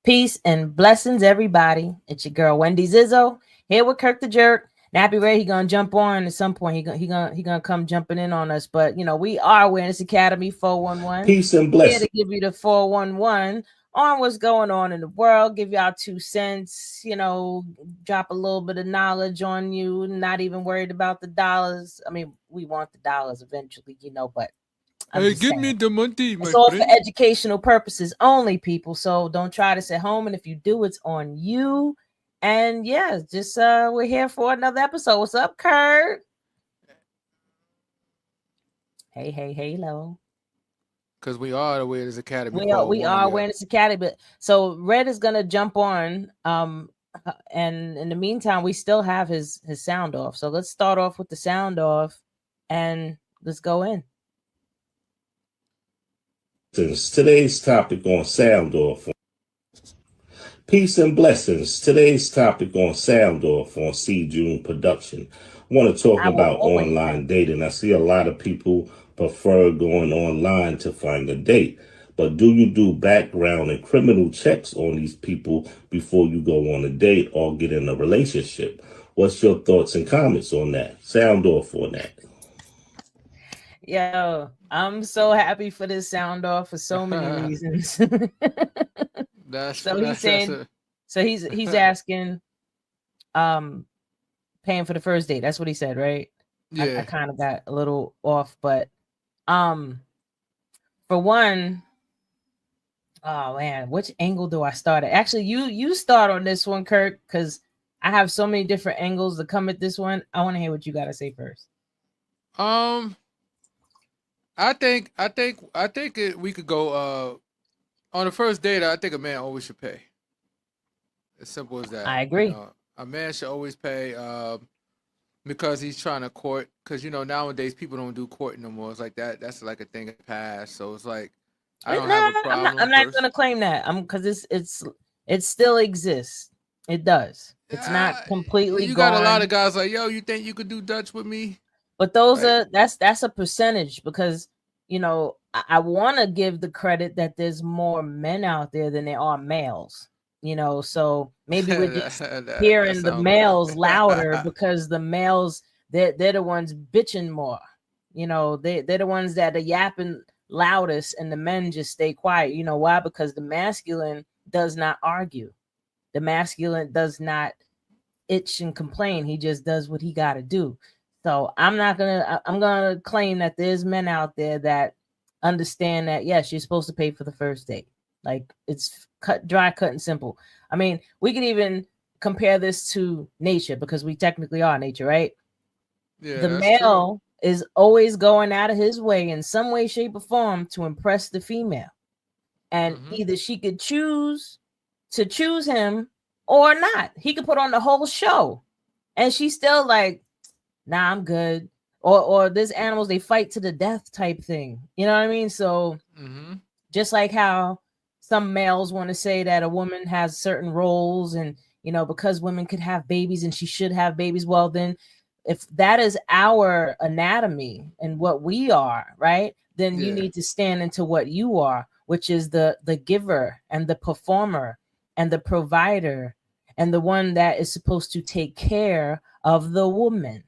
Peace and blessings, everybody. It's your girl Wendy Zizzo here with Kirk the Jerk. Nappy Ray, he gonna jump on at some point. He gonna come jumping in on us. But we are Awareness Academy 411 Peace and here to blessings. give you the 411 on what's going on in the world. Give y'all 2 cents. Drop a little bit of knowledge on you. Not even worried about the dollars. I mean, we want the dollars eventually, but I'm Hey, just give me saying. the money, It's my all for friend. educational purposes only, people. So don't try this at home. And if you do, it's on you. And yeah, just we're here for another episode. What's up, Kurt? Hey, hey, hey, hello. Because we are the Winners Academy We are 401, yeah. Awareness Academy, but so Red is gonna jump on. And in the meantime, we still have his sound off. So let's start off with the sound off, and let's go in. Today's topic on Sound Off. Peace and blessings. Today's topic on Sound Off on C June Production. I want to talk I will about always say. online dating. I see a lot of people prefer going online to find a date. But do you do background and criminal checks on these people before you go on a date or get in a relationship? What's your thoughts and comments on that? Sound off on that. Yo, I'm so happy for this sound off for so many reasons. So he's that's saying, a so he's asking, um, paying for the first date. That's what he said, right? I yeah. kind of got a little off, but um, for one, oh man, which angle do I start at? Actually, you start on this one, Kirk, because I have so many different angles to come at this one. I want to hear what you got to say first. Um, we could go on the first date. I think a man always should pay. As simple as that. I agree. A man should always pay. Because he's trying to court. Because nowadays people don't do courting no more. It's like that. That's like a thing of the past. So it's like I don't have a No, I'm not. problem. I'm not going to claim that. Because it still exists. It does. It's not completely You got a lot gone. of guys like, yo, you think you could do Dutch with me? But Like, that's a percentage because I want to give the credit that there's more men out there than there are males. So maybe we're just that hearing the sound good. males louder because the males they're the ones bitching more. They're the ones that are yapping loudest, and the men just stay quiet. You know why? Because the masculine does not argue. The masculine does not itch and complain. He just does what he got to do. So I'm gonna claim that there's men out there that understand that yes, you're supposed to pay for the first date. Like it's cut and simple. I mean, we could even compare this to nature because we technically are nature, right? Yeah, The that's true. male is always going out of his way in some way, shape, or form to impress the female. And Hmm. either she could choose to choose him or not. He could put on the whole show. And she's still like, nah, I'm good. Or there's animals they fight to the death type thing. You know what I mean? So Hmm. just like how some males want to say that a woman has certain roles and because women could have babies and she should have babies, well then if that is our anatomy and what we are, right, then you Yeah. need to stand into what you are, which is the giver and the performer and the provider and the one that is supposed to take care of the woman.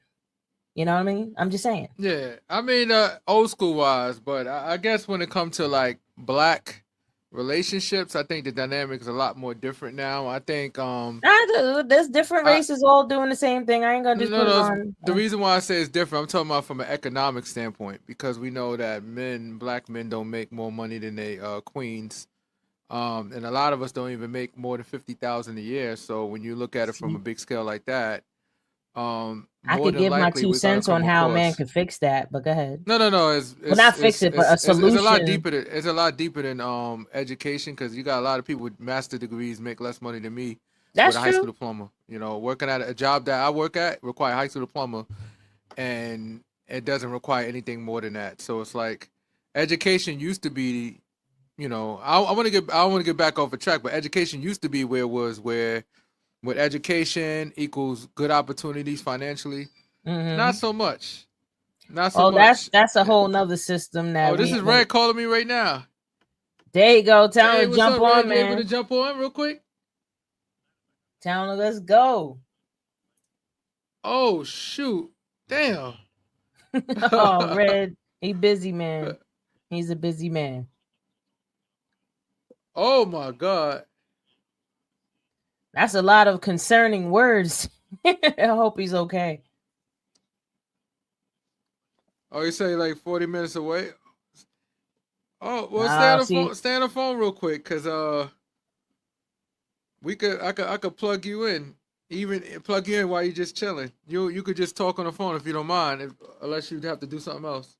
You know what I mean? I'm just saying. Yeah. I mean, old school wise, but I guess when it comes to like black relationships, I think the dynamic is a lot more different now. I think There's different I races all doing the same thing. I ain't gonna just no put it no on. the reason why I say it's different, I'm talking about from an economic standpoint because we know that black men don't make more money than they queens. And a lot of us don't even make more than 50,000 a year. So when you look at it from a See, big scale like that, I more could than give my likely two we're gonna cents on come how a man across. could fix that, but go ahead. No. Well, not fix it, but a It's a lot solution. deeper. It's a lot deeper than education because you got a lot of people with master degrees make less money than me with That's a high school true. diploma. Working at a job that I work at require a high school diploma, and it doesn't require anything more than that. So it's like education used to be. I want to get back off a track, but education used to be where it was where with education equals good opportunities financially. Not Hmm. so much. Not so Oh, that's much. that's a whole nother system Oh, that this we is ain't gonna. Red calling me right now. There you go. Tell Hey, him to what's jump up, Red? on, You able to man. jump on real quick? Tell him let's go. Oh shoot! Damn. Oh, Red, he busy, man. He's a busy man. Oh my God. That's a lot of concerning words. I hope he's okay. Oh, you say like 40 minutes away? Oh, well, stay on Nah, the see, phone. Stay on the phone real quick, cause I could plug you in. Even plug you in while you're just chilling. You could just talk on the phone if you don't mind, unless you'd have to do something else.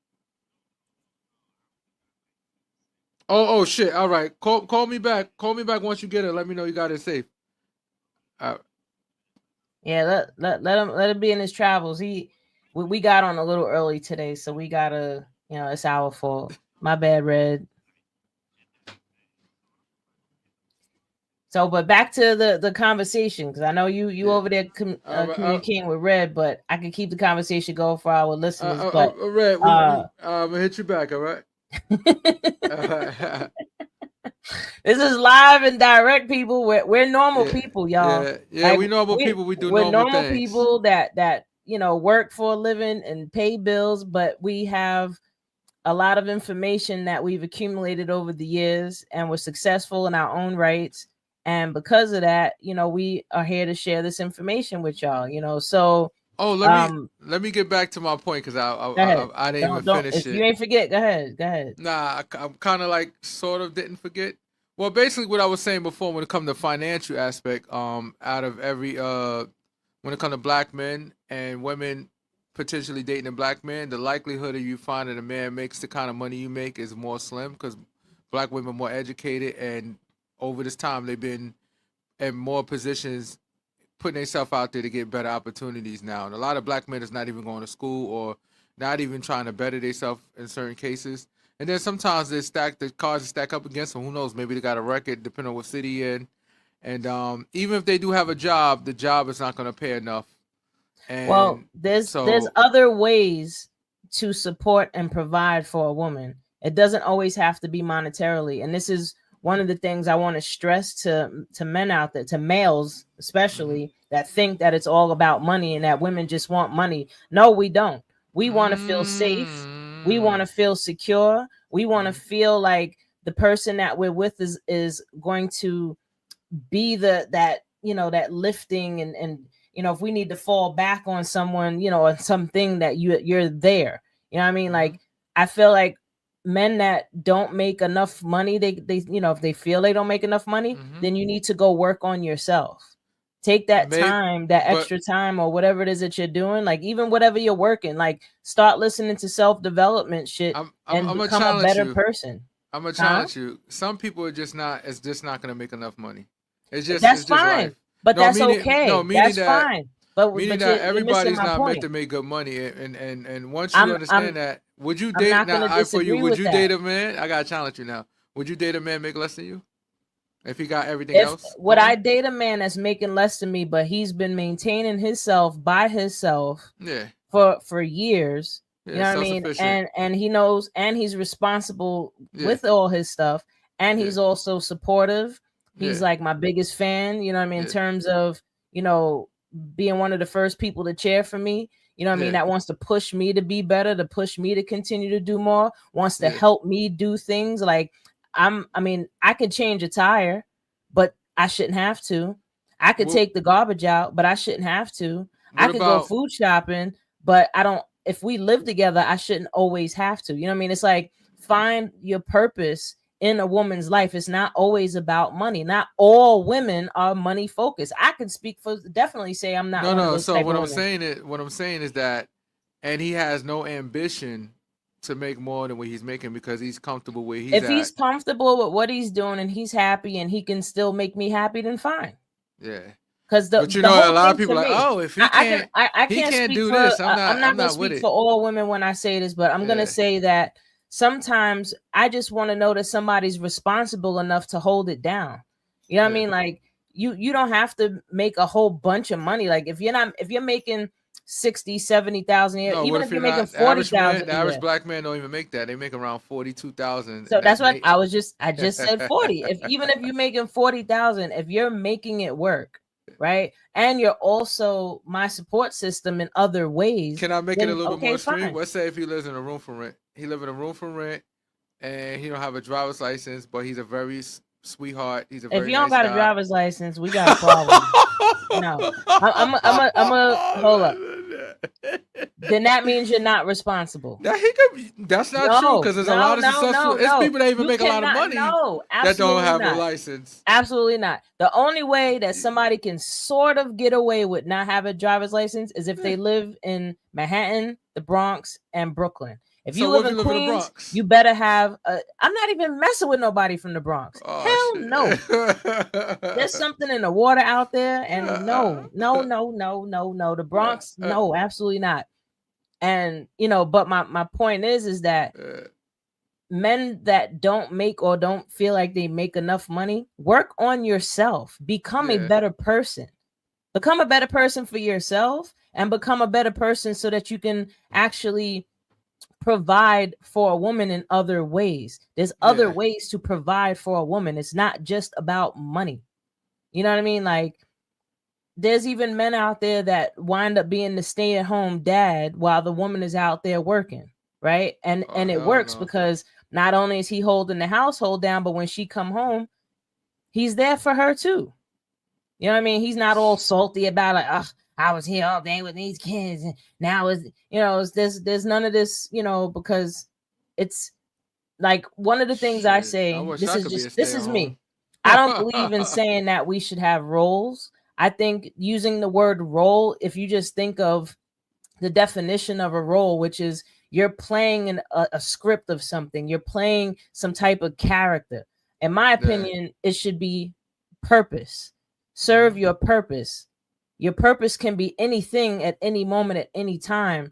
Oh shit! All right, call me back. Call me back once you get it. Let me know you got it safe. All right. yeah, let him be in his travels. We got on a little early today, so we gotta, it's our fault. My bad, Red. So, but back to the conversation, because I know you Yeah. over there communicating with Red, but I can keep the conversation going for our listeners. But Red, I'm gonna hit you back. All right. this is live and direct, people. We're normal Yeah, people, y'all. yeah. We normal people. We do we're normal normal things. people that work for a living and pay bills, but we have a lot of information that we've accumulated over the years, and we're successful in our own rights. And because of that, we are here to share this information with y'all. So Oh, let me get back to my point, because go ahead. I didn't even Don't finish if it. you ain't forget, go ahead. Nah, I'm kind of like sort of didn't forget. Well, basically what I was saying before, when it comes to financial aspect, out of every when it comes to black men and women potentially dating a black man, the likelihood of you finding a man makes the kind of money you make is more slim, because black women are more educated, and over this time they've been in more positions, putting themselves out there to get better opportunities now. And a lot of black men is not even going to school, or not even trying to better themselves in certain cases. And then sometimes the cards stack up against them. Who knows? Maybe they got a record, depending on what city you're in. And even if they do have a job, the job is not going to pay enough. And Well, there's other ways to support and provide for a woman. It doesn't always have to be monetarily. And this is one of the things I want to stress to men out there, to males especially, that think that it's all about money and that women just want money. No, we don't. We want to feel safe. We want to feel secure. We want to feel like the person that we're with is going to be that lifting, and if we need to fall back on someone, or something, that you're there. You know what I mean? Like, I feel like men that don't make enough money, they if they feel they don't make enough money, then you need to go work on yourself. Take that time, that extra time, or whatever it is that you're doing. Like, even whatever you're working, like, start listening to self-development shit and become a better person. I'm gonna challenge you. Some people are just not. It's just not gonna make enough money. That's it's just fine, life. but that's meaning, okay. No, meaning that's that, fine. But that everybody's not meant to make good money. And once you understand that, would you date? I'm not Now, for you, would you that. date a man? I gotta challenge you now. Would you date a man make less than you if he got everything else? Would I date a man that's making less than me, but he's been maintaining himself by himself? Yeah. For years. Yeah, you know what I mean? And he knows, and he's responsible with all his stuff, and he's also supportive. He's like my biggest fan, you know what I mean, in terms of, being one of the first people to cheer for me, you know what I mean, that wants to push me to be better, to push me to continue to do more, wants to help me do things. Like, I could change a tire, but I shouldn't have to. I could take the garbage out, but I shouldn't have to. I could go food shopping, but I don't. If we live together, I shouldn't always have to. You know what I mean? It's like, find your purpose in a woman's life. It's not always about money. Not all women are money focused. I can speak for definitely say I'm not. No. So what I'm saying is that, and he has no ambition to make more than what he's making, because he's comfortable where he's at. If he's comfortable with what he's doing and he's happy and he can still make me happy, then fine. Yeah. Because but a lot of people are like, oh, if he can't, I can't do for, this. I'm not going to speak for all women when I say this, but I'm going to say that sometimes I just want to know that somebody's responsible enough to hold it down. You know what I mean? Like, you don't have to make a whole bunch of money. Like, if you're making 60, 70,000 a year, No, even what if if you're you're making not the average man? 40,000 The a average year. black man don't even make that. They make around 42,000, So and that that's what they. I just said 40. If even if you're making 40,000, if you're making it work, right? And you're also my support system in other ways, Can I make it a then little bit more okay, extreme? fine. Let's say if he lives in a room for rent, he live in a room for rent, and he don't have a driver's license, but he's a very sweetheart. He's a If very you don't nice got a guy. driver's license, we got a problem. No. I'm a hold up. Then that means you're not responsible. That he could. That's not true No, because there's a no, lot of no, successful. no, It's no. people that even You make a lot of cannot. money No, that don't absolutely have a not. license. Absolutely not. The only way that somebody can sort of get away with not having a driver's license is if they live in Manhattan, the Bronx, and Brooklyn. If you So what live if in you live in the Queens, Bronx? you better have a. I'm not even messing with nobody from the Bronx. Oh Hell shit! no. There's something in the water out there, and no, no, no, no, no, no. The Bronx, no, absolutely not. And but my point is that men that don't make or don't feel like they make enough money, work on yourself. Become a Yeah. better person. Become a better person for yourself and become a better person so that you can actually provide for a woman in other ways. There's other Yeah. ways to provide for a woman. It's not just about money. You know what I mean? Like there's even men out there that wind up being the stay-at-home dad while the woman is out there working, right? And Oh it hell works no. because not only is he holding the household down, but when she come home, he's there for her too. You know what I mean? He's not all salty about like, oh, I was here all day with these kids, and now there's none of this, because it's like one of the things I Shit. I say, wish I could be a this stay at is home. me. I don't believe in saying that we should have roles. I think using the word role, if you just think of the definition of a role, which is you're playing a script of something, you're playing some type of character. In my Yeah. opinion, it should be purpose. Serve your purpose. Your purpose can be anything at any moment, at any time,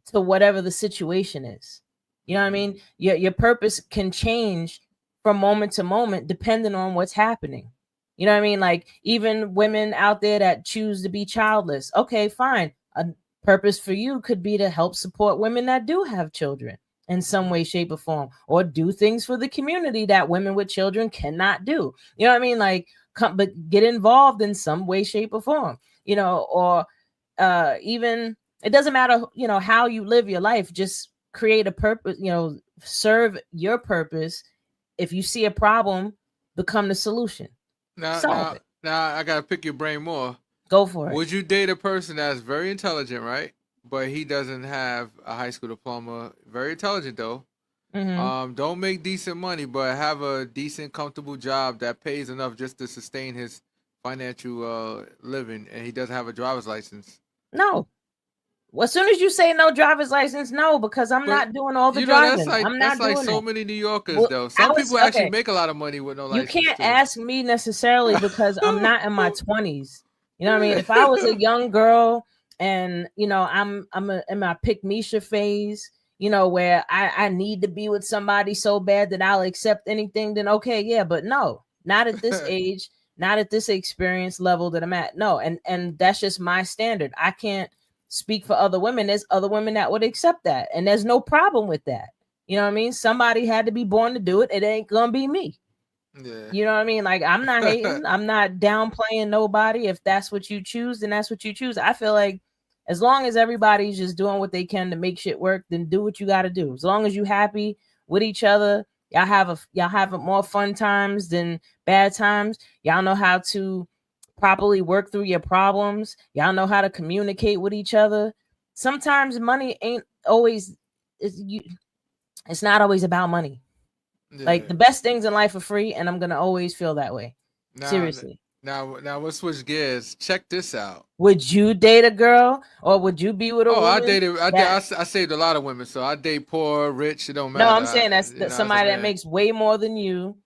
to whatever the situation is. You know what I mean? Your purpose can change from moment to moment depending on what's happening. You know what I mean? Like even women out there that choose to be childless. Okay, fine. A purpose for you could be to help support women that do have children in some way, shape, or form, or do things for the community that women with children cannot do. You know what I mean? Like, but get involved in some way, shape, or form. Or even it doesn't matter. How you live your life. Just create a purpose. Serve your purpose. If you see a problem, become the solution. Now, Solve now, it. now, I gotta pick your brain more. Go for it. Would you date a person that's very intelligent, right? But he doesn't have a high school diploma. Very intelligent though. Don't make decent money, but have a decent, comfortable job that pays enough just to sustain his financial living, and he doesn't have a driver's license. No. Well, as soon as you say no driver's license, no, because I'm But not doing all the that's driving. like I'm not doing so that. many New Yorkers Well, though. Some people actually okay. make a lot of money with no You license can't too. ask me necessarily because I'm not in my 20s. You know what I mean? If I was a young girl and I'm in my pick Misha phase, where I need to be with somebody so bad that I'll accept anything, then okay, yeah, but no, not at this age, not at this experience level that I'm at. No, and that's just my standard. I can't speak for other women. There's other women that would accept that, and there's no problem with that. You know what I mean? Somebody had to be born to do it. It ain't gonna be me. Yeah. You know what I mean? Like I'm not hating. I'm not downplaying nobody. If that's what you choose, then that's what you choose. I feel like as long as everybody's just doing what they can to make shit work, then do what you got to do. As long as you happy with each other, y'all have more fun times than bad times. Y'all know how to properly work through your problems. Y'all know how to communicate with each other. Sometimes money ain't always it's not always about money. Yeah. Like the best things in life are free, and I'm gonna always feel that way. Seriously. Now we'll switch gears. Check this out. Would you date a girl, or would you be with a woman? I saved a lot of women, so I date poor, rich. It don't matter. No, I'm saying that's somebody that makes way more than you,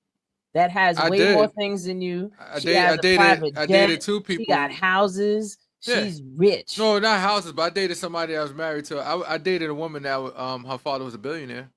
that has way more things than you. She has a private jet. I dated two people. She got houses. She's rich. No, not houses, but I dated somebody that was married to. I dated a woman that her father was a billionaire.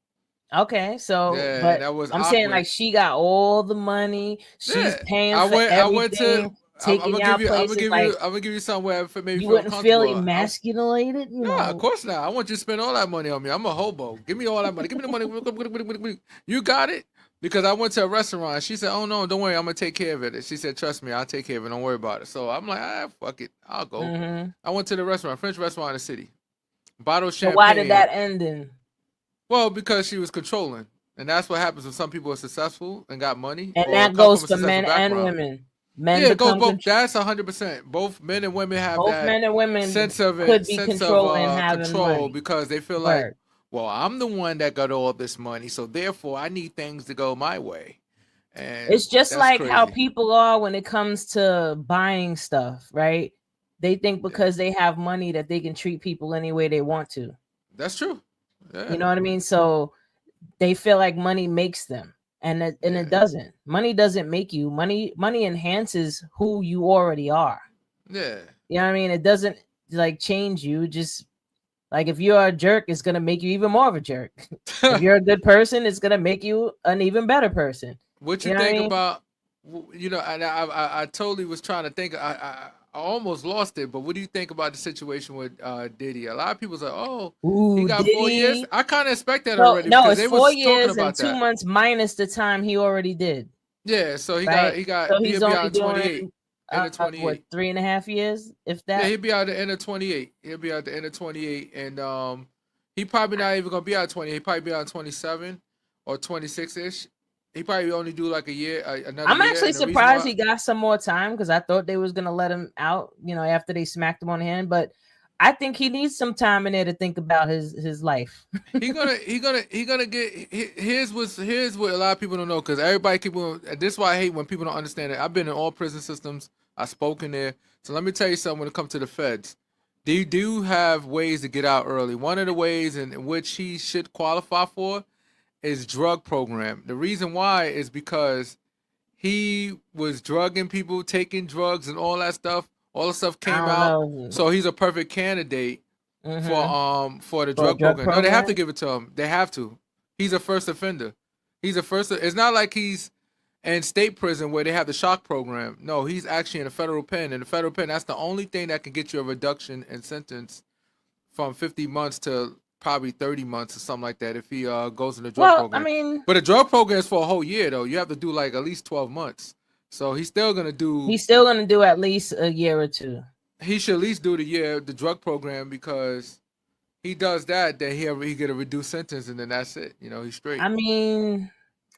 Okay, so Yeah, but that was I'm awkward. saying like she got all the money. She's paying for everything. I'm taking gonna y'all give you. places. Like I'm gonna give you somewhere for maybe you feel wouldn't feel comfortable. emasculated, you Nah, of know. course not. I want you to spend all that money on me. I'm a hobo. Give me all that money. Give me the money. You got it? Because I went to a restaurant. She said, "Oh no, don't worry. I'm gonna take care of it." She said, "Trust me, I'll take care of it. Don't worry about it." So I'm like, fuck it. I'll go. Mm-hmm. I went to the restaurant, French restaurant in the city. Bottle of So why did champagne. that end in? Well, because she was controlling. And that's what happens when some people are successful and got money And or that come goes from a for successful men and background. women. Men Yeah, it goes become both. That's 100%. Both men and women have both that men and women sense of could it, be sense of controlling having control money. because they feel like, Word. well, I'm the one that got all this money, so therefore I need things to go my way, It's and just that's like how crazy. people are when it comes to buying stuff, right? They think Yeah, because they have money that they can treat people any way they want to. that's true. You Yeah, know what I mean? So they feel like money makes them, and it yeah, doesn't. Money doesn't make you. Money enhances who you already are. yeah. You know what I mean? It doesn't like change you. Just like if you're a jerk, it's gonna make you even more of a jerk. If you're a good person, it's gonna make you an even better person. What you You know what I think mean? about? And I totally was trying to think. I almost lost it. But what do you think about the situation with Diddy? A lot of people say, "Oh, he Ooh, got 4 years." Diddy. I kind of expect that So already no, because it's they four was talking years and about two that. months minus the time he already did. Yeah, so Right. So he'll he's be out only in 28, doing end of what 28. 3.5 years, if Yeah, that. he'll be out at the end of 28. He'll be out the end of 28, and he probably not even gonna be out 20. He probably be out 27 or 26 ish. He probably only do like a year, another I'm year, actually and the reason surprised why he got some more time because I thought they was gonna let him out, after they smacked him on the hand. But I think he needs some time in there to think about his life. he gonna get here's what a lot of people don't know because everybody keep on, this is why I hate when people don't understand it. I've been in all prison systems. I spoke in there, so let me tell you something. When it comes to the feds, they do have ways to get out early. One of the ways in which he should qualify for is drug program. The reason why is because he was drugging people, taking drugs, and all that stuff. All the stuff I came don't out, know. so he's a perfect candidate Mm-hmm. for the For a drug drug program. No, they have to program. give it to him. They have to. He's a first offender. He's a first. It's not like he's in state prison where they have the shock program. No, he's actually in a federal pen. In the federal pen, that's the only thing that can get you a reduction in sentence from 50 months to probably 30 months or something like that if he goes in the drug Well, I program. mean, But the drug program is for a whole year though. You have to do like at least 12 months. So he's still gonna do. he's still gonna do at least a year or two. He should at least do the drug program because he does that, then he get a reduced sentence, and then that's it. You know, he's straight. I mean,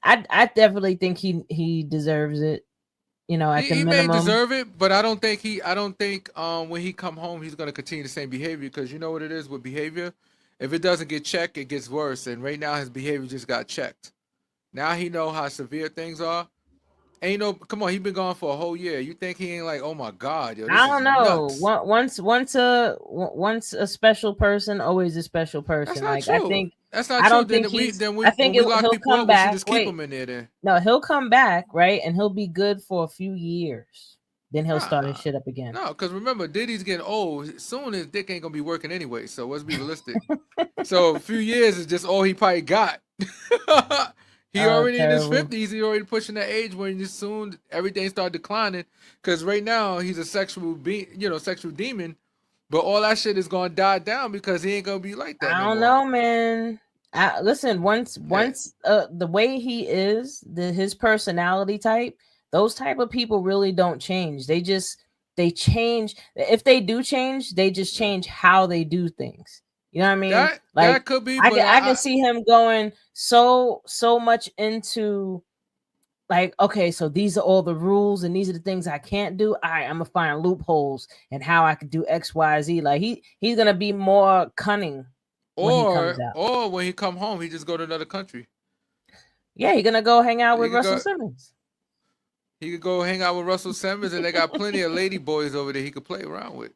I definitely think he deserves it. At the He may minimum. deserve it, but I don't think when he come home he's gonna continue the same behavior because you know what it is with behavior. If it doesn't get checked, it gets worse. And right now his behavior just got checked. Now he know how severe things are. Ain't no, come on, he been gone for a whole year. You think he ain't like, oh my god, yo, this I is don't know. nuts. Once a special person, always a special That's person. not Like I true. think That's not I true. don't think I think When we lock he'll people come up, we should back. just keep Wait, them in there. Then no, he'll come back, right? And he'll be good for a few years. Then he'll start his nah, shit up again. no, because remember, Diddy's getting old. Soon his dick ain't gonna be working anyway. So let's be realistic. So a few years is just all he probably got. He Oh, already in his terrible. 50s. He already pushing that age when soon everything start declining. Because right now he's a sexual demon. But all that shit is gonna die down because he ain't gonna be like that I no don't more. know, man. Listen, once Yeah. once the way he is, his personality type, those type of people really don't change. They change. If they do change, they just Yeah. change how they do things. You know what I mean? That Like could be, I but can I can see him going so much into like, okay, so these are all the rules and these are the things I can't do. All right, I'm gonna find loopholes and how I could do X, Y, Z. Like he's gonna be more cunning when he comes out. or when he come home, he just go to another country. Yeah, he's gonna go hang out He with could Russell go. Simmons. He could go hang out with Russell Simmons, and they got plenty of lady boys over there he could play around with.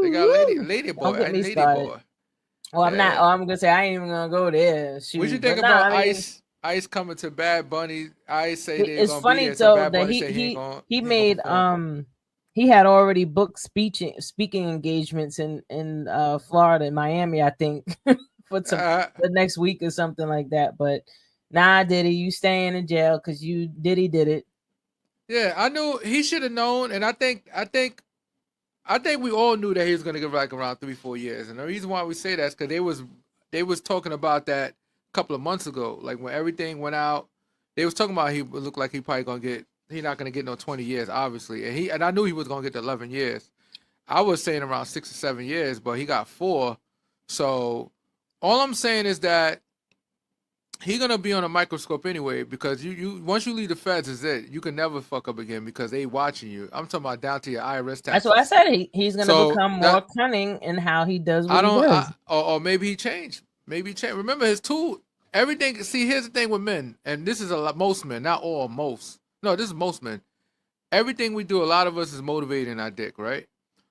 They got Woo-wee. lady Don't boy get and me lady started. boy. Oh, I'm not. Yeah. Oh, I'm gonna say I ain't even gonna go there. What you Shoot, think but nah, about I mean, Ice coming to Bad Bunny? Ice say they're it's gonna be funny there, so though Bad that Bunny say he he ain't gonna made perform. he had already booked speaking engagements in Florida and Miami, I think, Uh, for next week or something like that. But nah, Diddy, you staying in jail because Diddy did it. Yeah, I knew he should have known, and I think we all knew that he was gonna get like around 3-4 years. And the reason why we say that is because they was talking about that a couple of months ago. Like when everything went out, they was talking about he looked like he probably gonna get he not gonna get no 20 years, obviously. And I knew he was gonna get the 11 years. I was saying around 6 or 7 years, but he got 4. So all I'm saying is that he gonna be on a microscope anyway, because you once you leave the feds is it. You can never fuck up again because they watching you. I'm talking about down to your IRS That's taxes. why I said he's gonna So become more that cunning in how he does I what he don't does. or maybe he changed. Maybe he changed. Remember his tool, everything. See, here's the thing with men, and this is a lot, most men, not all, most. No, this is most men. Everything we do, a lot of us is motivating our dick, right?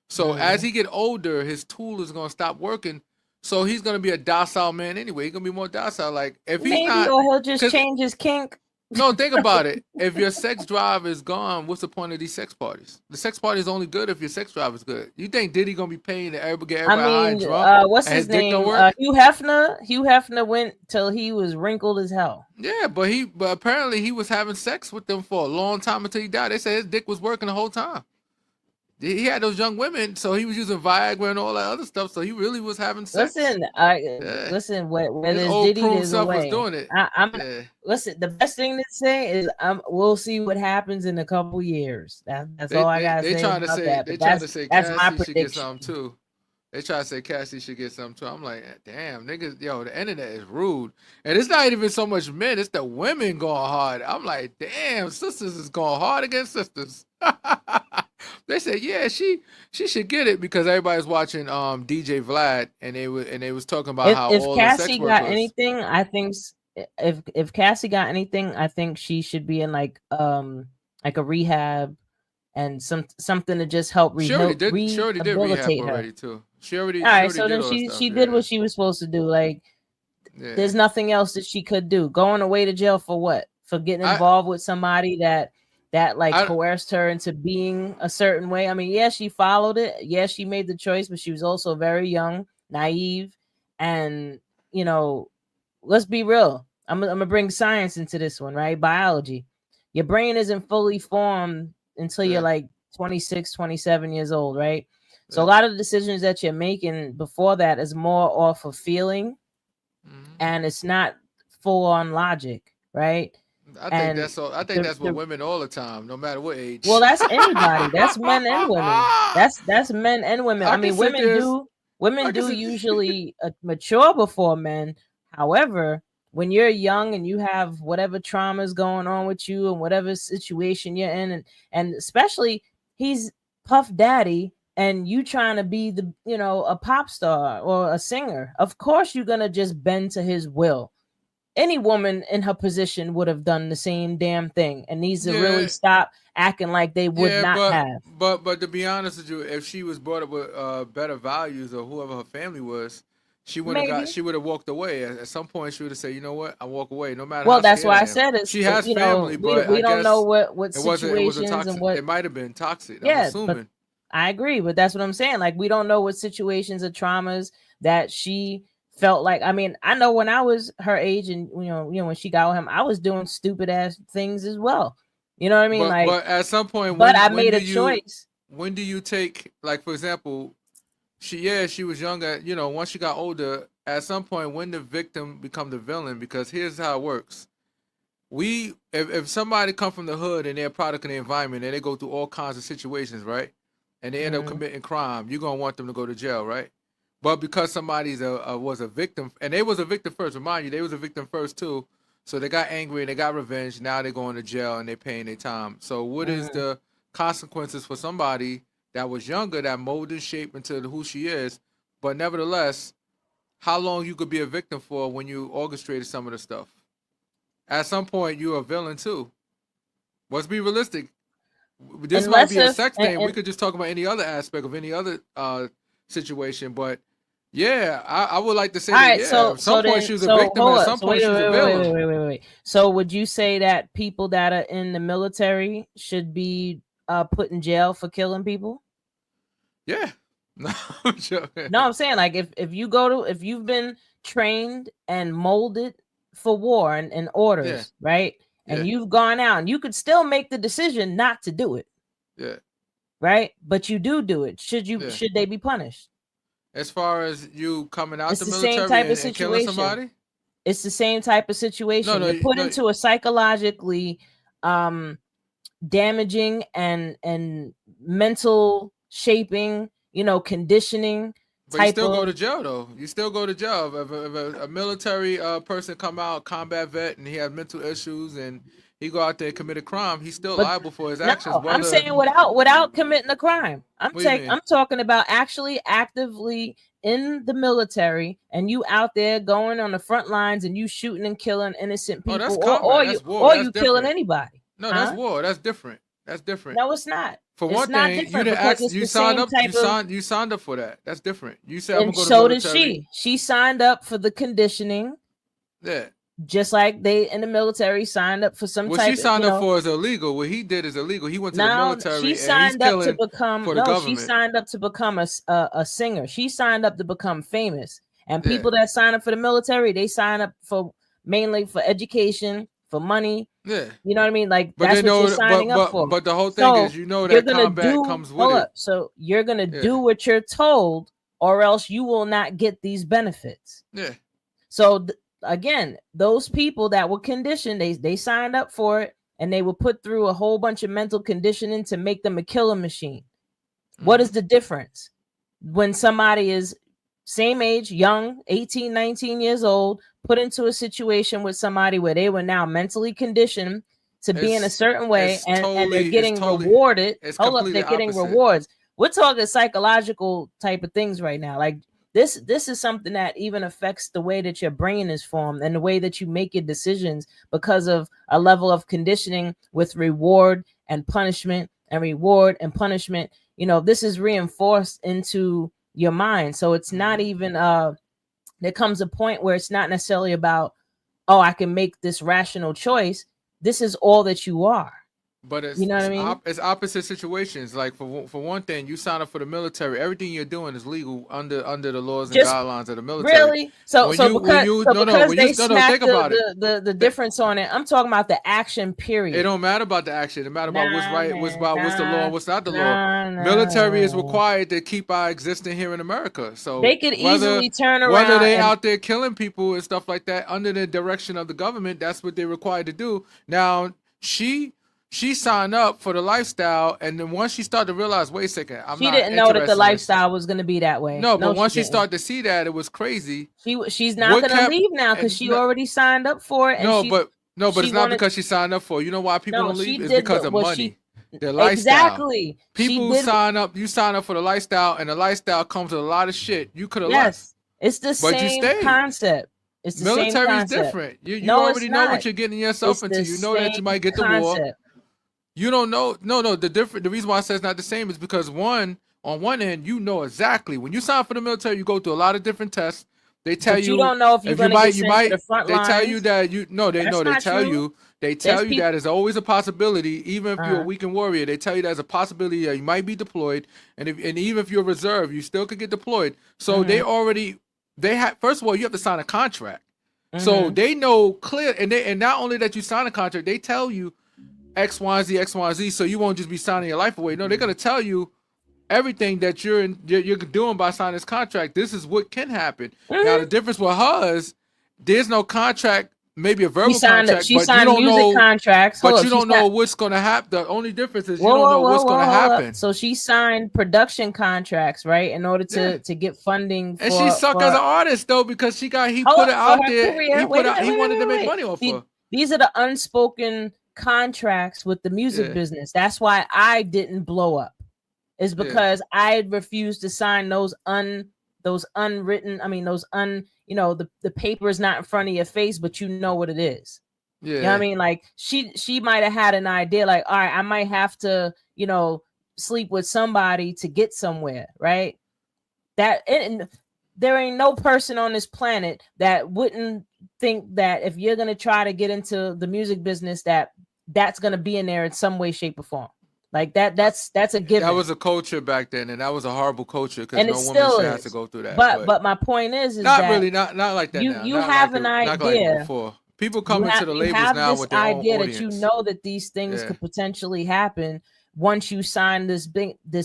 So as he get older, his tool is gonna stop working. So he's gonna be a docile man anyway. He's gonna be more docile. Like if he's Maybe, not, or he'll just because change his kink. no, think about it. If your sex drive is gone, what's the point of these sex parties? The sex party is only good if your sex drive is good. You think Diddy gonna be paying to get I everybody high and mean, drunk what's and his his dick don't name? work? Hugh Hefner. Hugh Hefner went till he was wrinkled as hell. Yeah, but apparently he was having sex with them for a long time until he died. They said his dick was working the whole time. He had those young women, so he was using Viagra and all that other stuff. So he really was having sex. Listen, Yeah. listen. Where His there's old Diddy, prune there's a self was way. doing it. I'm Yeah. listen. The best thing to say is we'll see what happens in a couple years. That's all I gotta say trying to about say that. they But trying to say that's my Cassie should get prediction. something too. They try to say Cassie should get something too. I'm like, damn, niggas, yo, the internet is rude. And it's not even so much men, it's the women going hard. I'm like, damn, sisters is going hard against sisters. They said, yeah, she should get it because everybody's watching DJ Vlad and they was talking about how If all the sex Cassie got workers. anything, I think if Cassie got anything, I think she should be in like a rehab and something to just help She already did rehab rehabilitate her. already too. She already All right, did so all then that stuff. she did what she was supposed to do. Like there's nothing else that she could do. Going away to jail for what? For getting involved with somebody that like coerced her into being a certain way. I mean, yeah, she followed it. Yeah, she made the choice, but she was also very young, naive, and let's be real. I'm gonna bring science into this one, right? Biology. Your brain isn't fully formed until you're like 26, 27 years old, right? So a lot of the decisions that you're making before that is more off of feeling, and it's not full on logic, right? I think that's all. I think that's what women all the time, no matter what age. Well, that's anybody. That's men and women. That's men and women. I mean, women do usually mature before men. However, when you're young and you have whatever traumas going on with you and whatever situation you're in, and especially he's Puff Daddy and you trying to be the a pop star or a singer, of course you're gonna just bend to his will. Any woman in her position would have done the same damn thing and needs to really stop acting like they would not have. But to be honest with you, if she was brought up with better values or whoever her family was, she would have walked away. At some point, she would have said, "You know what? I walk away, no matter." Well, that's why I said it. She has family, but we don't know what situations and what it might have been toxic. Yeah, I'm assuming. But I agree, but that's what I'm saying. Like we don't know what situations or traumas that she felt like. I mean, I know when I was her age and when she got with him, I was doing stupid ass things as well. You know what I mean? But at some point, I made a choice. When do you take, like, for example, she was younger, once she got older, at some point when the victim become the villain, because here's how it works. If somebody come from the hood and they're a product of the environment and they go through all kinds of situations, right? And they end up committing crime, you're gonna want them to go to jail, right? But because somebody's was a victim, and they was a victim first, remind you, they was a victim first too. So they got angry and they got revenge. Now they're going to jail and they're paying their time. So what is the consequences for somebody that was younger, that molded and shaped into who she is, but nevertheless, how long you could be a victim for when you orchestrated some of the stuff? At some point, you're a villain too. Let's be realistic. This might be a sex thing. We could just talk about any other aspect of any other situation, but yeah, I would like to say that. Yeah, at some point she was a victim, and at some point she was a villain. Wait. So would you say that people that are in the military should be put in jail for killing people? Yeah. No, I'm joking. No, I'm saying like if you've been trained and molded for war and orders, right? and you've gone out, and you could still make the decision not to do it. Yeah. Right, but you do it. Should they be punished? As far as you coming out It's the the same military type of and killing situation. somebody? It's the same type of situation. No, You're put into a psychologically damaging and mental shaping, conditioning. But you still go to jail, though. You still go to jail. If a military person come out, combat vet, and he has mental issues, and he go out there and commit a crime, he's still liable for his actions. I'm saying without committing a crime. I'm talking about actually actively in the military, and you out there going on the front lines, and you shooting and killing innocent people, or you killing anybody. No, that's war. That's different. That's different. No, it's not. For one thing, you didn't ask. You signed up. You signed up for that. That's different. You said, "I'm gonna go to the military." So did she. She signed up for the conditioning. Yeah. Just like they in the military signed up for some type. What she signed up for is illegal. What he did is illegal. He went to the military. She signed up to become. For the government. She signed up to become a singer. She signed up to become famous. And people that sign up for the military, they sign up for mainly for education, for money. Yeah, you know what I mean. Like that's what you're signing up for. But the whole thing is, that combat comes with it. So you're gonna do what you're told, or else you will not get these benefits. Yeah. So again, those people that were conditioned, they signed up for it, and they were put through a whole bunch of mental conditioning to make them a killer machine. What is the difference when somebody is same age, young, 18, 19 years old, put into a situation with somebody where they were now mentally conditioned to be in a certain way, and they're getting rewarded. Hold up, they're getting rewards. We're talking psychological type of things right now. Like this is something that even affects the way that your brain is formed and the way that you make your decisions because of a level of conditioning with reward and punishment and reward and punishment. This is reinforced into your mind. So it's not even there comes a point where it's not necessarily about, oh, I can make this rational choice. This is all that you are. But it's, you know what I mean? It's opposite situations. Like for one thing, you sign up for the military. Everything you're doing is legal under the laws and guidelines of the military. Really? Because they smacked the difference on it. I'm talking about the action period. It don't matter about the action. It matters about what's right, what's the law, and what's not the law. Military is required to keep our existing here in America. So they could easily turn around. Whether they out there killing people and stuff like that under the direction of the government, that's what they're required to do. Now she signed up for the lifestyle, and then once she started to realize, wait a second, she didn't know that the lifestyle was going to be that way. No, but once she started to see that, it was crazy. She's not going to leave now because she already signed up for it. But it's not because she signed up for it. You know why people don't leave? It's because of money. Their lifestyle. Exactly. People sign up. You sign up for the lifestyle, and the lifestyle comes with a lot of shit. You could have left. It's the same concept. It's the military same is different. You already know what you're getting yourself into. You know that you might get the war. You don't know. No. The reason why I say it's not the same is because on one end, you know exactly when you sign for the military, you go through a lot of different tests. They tell you don't know if you're going to get sent to the front lines. They tell you that They tell you that there's always a possibility, even if you're a weekend warrior. They tell you there's a possibility that you might be deployed, and even if you're reserve, you still could get deployed. So first of all, you have to sign a contract. So they know clear, and not only that you sign a contract, they tell you X, Y, Z, X, Y, Z, so you won't just be signing your life away. No, they're gonna tell you everything that you're doing by signing this contract. This is what can happen. Now the difference with her is there's no contract, maybe a verbal contract, but you don't know contracts. But you don't know what's gonna happen. The only difference is you don't know what's gonna happen. So she signed production contracts, right, in order to get funding. And she sucked as an artist though because he put it out there. He wanted to make money off her. These are the unspoken contracts with the music business. That's why I didn't blow up. Is because I refused to sign those unwritten. The paper is not in front of your face, but you know what it is. Yeah. You know what I mean? Like she might have had an idea, like, all right, I might have to, sleep with somebody to get somewhere, right? And there ain't no person on this planet that wouldn't think that if you're gonna try to get into the music business, that's gonna be in there in some way, shape, or form. Like that's a given. That was a culture back then, and that was a horrible culture because no woman should have to go through that. But my point is not that really not like that. You now. have an idea. Like before. People coming to the you labels have now this with their own idea that you audience. know that these things Yeah. could potentially happen once you sign this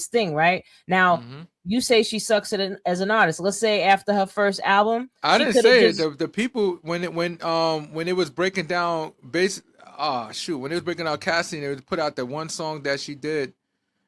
thing, right? Now, Mhm. you say she sucks at as an artist. Let's say after her first album, I she didn't could have say just it. The people when it was breaking down when it was breaking out Cassie and it was put out that one song that she did,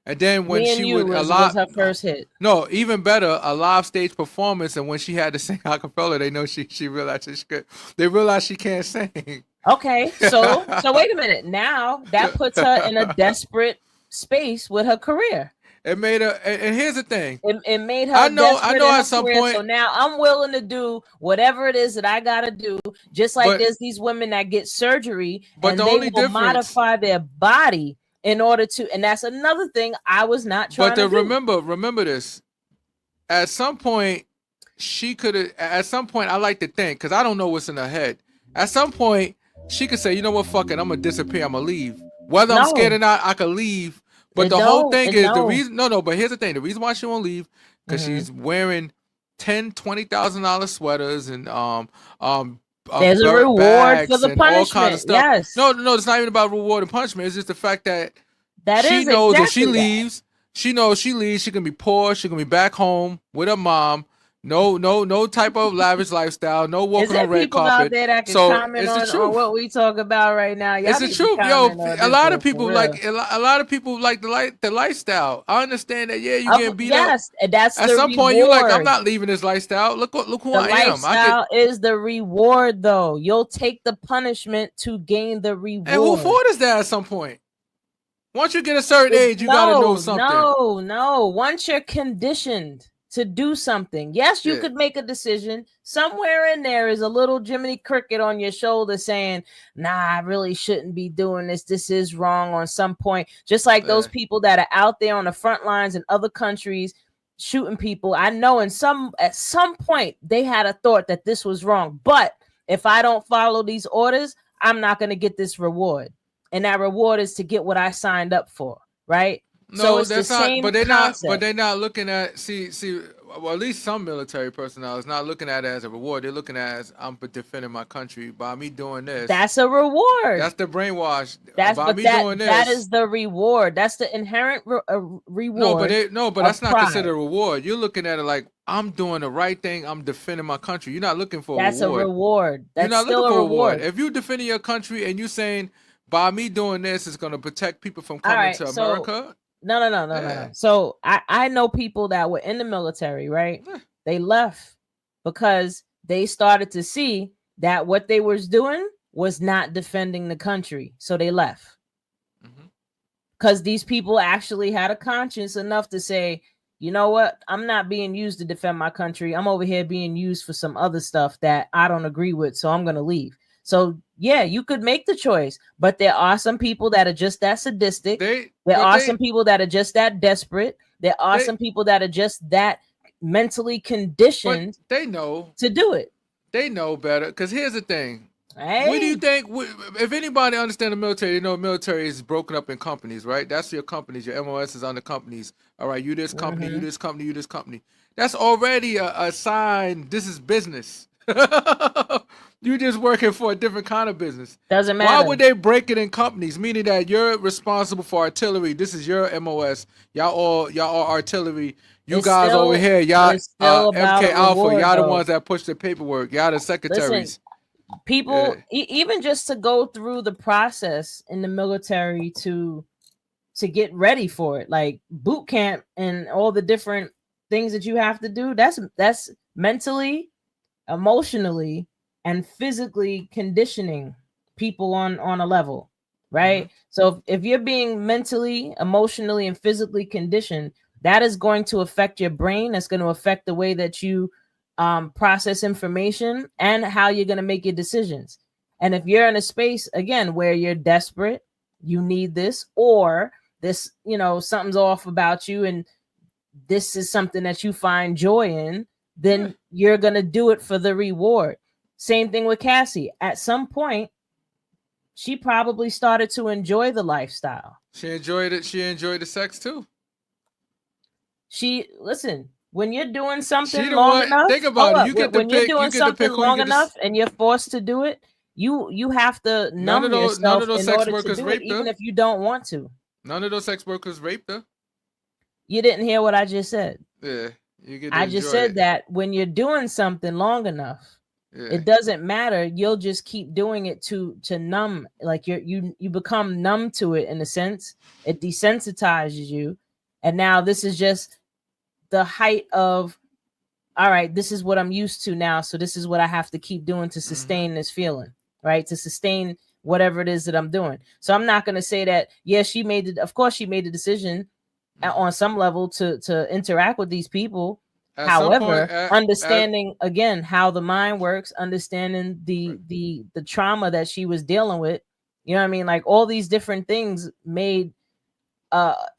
and then when Me and she You would was her first hit. no, even better, a live stage performance, and when she had to sing a cappella, they know she realized she could. They realized she can't sing. Okay, so wait a minute. Now that puts her in a desperate space with her career. It made her, and here's the thing. It made her I know desperate in her at some career. point. So now I'm willing to do whatever it is that I gotta do. Just like But there's these women that get surgery But and the they only will difference, modify their body in order to, and that's another thing I was not trying to do. remember this. At some point, she could have. At some point, I like to think because I don't know what's in her head. At some point, she could say, "You know what? Fuck it. I'm gonna disappear. I'm gonna leave. Whether I'm scared No, or not, I could leave." But it the whole don't. thing It is the no. reason. No. But here's the thing: the reason why she won't leave because Mhm. she's wearing $10,000-$20,000 sweaters and There's a reward for bags the and all kinds of punishment. stuff. Yes, No, it's not even about reward and punishment. It's just the fact that that she is knows if she exactly that. leaves, she knows she leaves, she can be poor, she can be back home with her mom. No type of lavish lifestyle, no Is walking there on red people out carpet. there that can So comment it's the on truth. what we talk about right now? Y'all It's the need to truth, yo. comment on A this lot one of for people real. like a lot of people like the lifestyle. I understand that. Yeah, you getting beat up. Yes, that's At the some point, you like, I'm reward. not leaving this lifestyle. Look who The I am. I could. lifestyle is the reward, though. You'll take the punishment to gain the And who reward. afforded that at some point? Once you get a certain age, you gotta know something. No. Once you're conditioned to do something, yes, you Yeah. could make a decision. Somewhere in there is a little Jiminy Cricket on your shoulder saying, nah, I really shouldn't be doing this. This is wrong on some point. Just like those people that are out there on the front lines in other countries shooting people. I know at some point they had a thought that this was wrong. But if I don't follow these orders, I'm not going to get this reward. And that reward is to get what I signed up for, right? No, so it's that's the not. same But they're concept. not. But they're not looking at. See. Well, at least some military personnel is not looking at it as a reward. They're looking at it as I'm defending my country by me doing this. That's a reward. That's the brainwash. Doing this. That is the reward. That's the inherent reward. But that's not considered a reward. You're looking at it like I'm doing the right thing. I'm defending my country. You're not looking for a reward. That's a reward. That's You're not still looking for a reward. If you're defending your country and you're saying by me doing this is going to protect people from coming to America. No. So I know people that were in the military, right? They left because they started to see that what they was doing was not defending the country. So they left. Because these people actually had a conscience enough to say, you know what? I'm not being used to defend my country. I'm over here being used for some other stuff that I don't agree with. So I'm going to leave. So yeah, you could make the choice, but there are some people that are just that sadistic. There are some people that are just that desperate. There are some people that are just that mentally conditioned. They know to do it. They know better. Because here's the thing. Hey. What do you think? If anybody understands the military, they know the military is broken up in companies, right? That's your companies. Your MOS is under companies. All right, you this company, you this company, you this company. That's already a sign. This is business. You just working for a different kind of business. Doesn't matter. Why would they break it in companies? Meaning that you're responsible for artillery. This is your MOS. Y'all all artillery. You guys still, over here, y'all MK Alpha. Y'all the ones that push the paperwork. Y'all the secretaries. Listen, people, even just to go through the process in the military to get ready for it, like boot camp and all the different things that you have to do. That's mentally, emotionally, and physically conditioning people on a level, right? So if you're being mentally, emotionally, and physically conditioned, that is going to affect your brain. That's going to affect the way that you process information and how you're going to make your decisions. And if you're in a space, again, where you're desperate, you need this, or this, something's off about you and this is something that you find joy in, then you're going to do it for the reward. Same thing with Cassie. At some point, she probably started to enjoy the lifestyle. She enjoyed it. She enjoyed the sex too. Listen, when you're doing something long enough, think about it. You get when to you're pick, doing something long enough and you're forced to do it, You have to None of numb those none yourself of those in sex order to workers do it, raped even her. if you don't want to. None of those sex workers raped her. You didn't hear what I just said. Yeah, you get to I just enjoy said it. that when you're doing something long enough, Yeah. it doesn't matter. You'll just keep doing it to numb. Like you become numb to it in a sense. It desensitizes you, and now this is just the height of, all right, this is what I'm used to now, so this is what I have to keep doing to sustain this feeling, right? To sustain whatever it is that I'm doing. So I'm not going to say that, yeah, she made it. Of course, she made the decision on some level to interact with these people. At some point, However, at understanding again how the mind works, understanding the trauma that she was dealing with, you know what I mean? Like all these different things made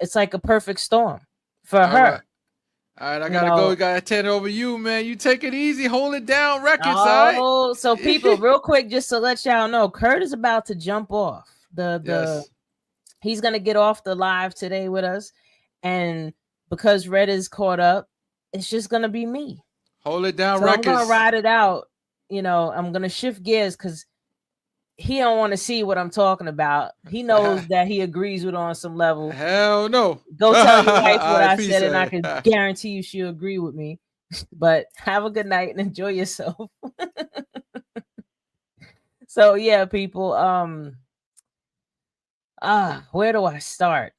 it's like a perfect storm for all right. her. All right, I You gotta go. We know, gotta turn it over you, man. You take it easy, hold it down, records, all right? oh, so people, real quick, just to let y'all know, Kurt is about to jump off. The Yes. He's gonna get off the live today with us, and because Red is caught up, it's just gonna be me. Hold it down, So I'm gonna records. ride it out. You know, I'm gonna shift gears because he don't want to see what I'm talking about. He knows that he agrees with on some level. Hell no. Go tell your wife All what right, I peace. said, and I can guarantee you she'll agree with me. But have a good night and enjoy yourself. So yeah, people. Where do I start?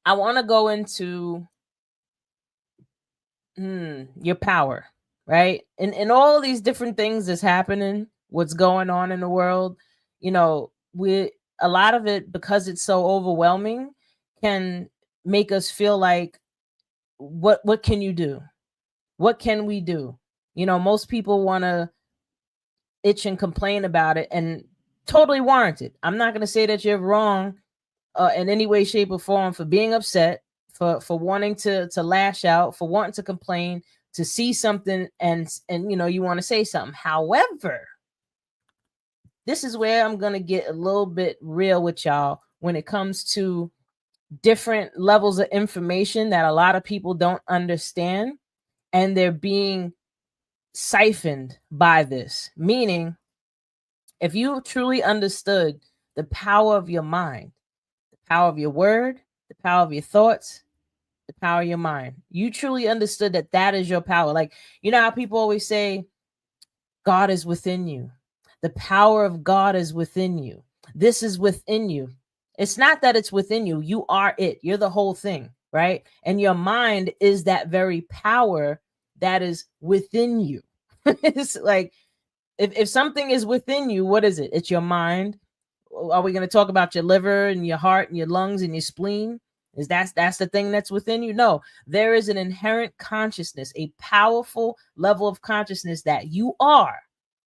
I want to go into your power, right? And all these different things that's happening, what's going on in the world, you know, we a lot of it, because it's so overwhelming, can make us feel like, what can you do? What can we do? You know, most people want to itch and complain about it, and totally warranted. I'm not going to say that you're wrong in any way, shape, or form for being upset, for wanting to lash out, for wanting to complain, to see something, and you know, you want to say something. However, this is where I'm gonna get a little bit real with y'all when it comes to different levels of information that a lot of people don't understand, and they're being siphoned by this. Meaning, if you truly understood the power of your mind, the power of your word, the power of your thoughts, the power of your mind, you truly understood that that is your power. Like, you know how people always say, God is within you. The power of God is within you. This is within you. It's not that it's within you. You are it. You're the whole thing, right? And your mind is that very power that is within you. It's like, if something is within you, what is it? It's your mind. Are we going to talk about your liver and your heart and your lungs and your spleen? Is that's the thing that's within you? No, there is an inherent consciousness, a powerful level of consciousness that you are,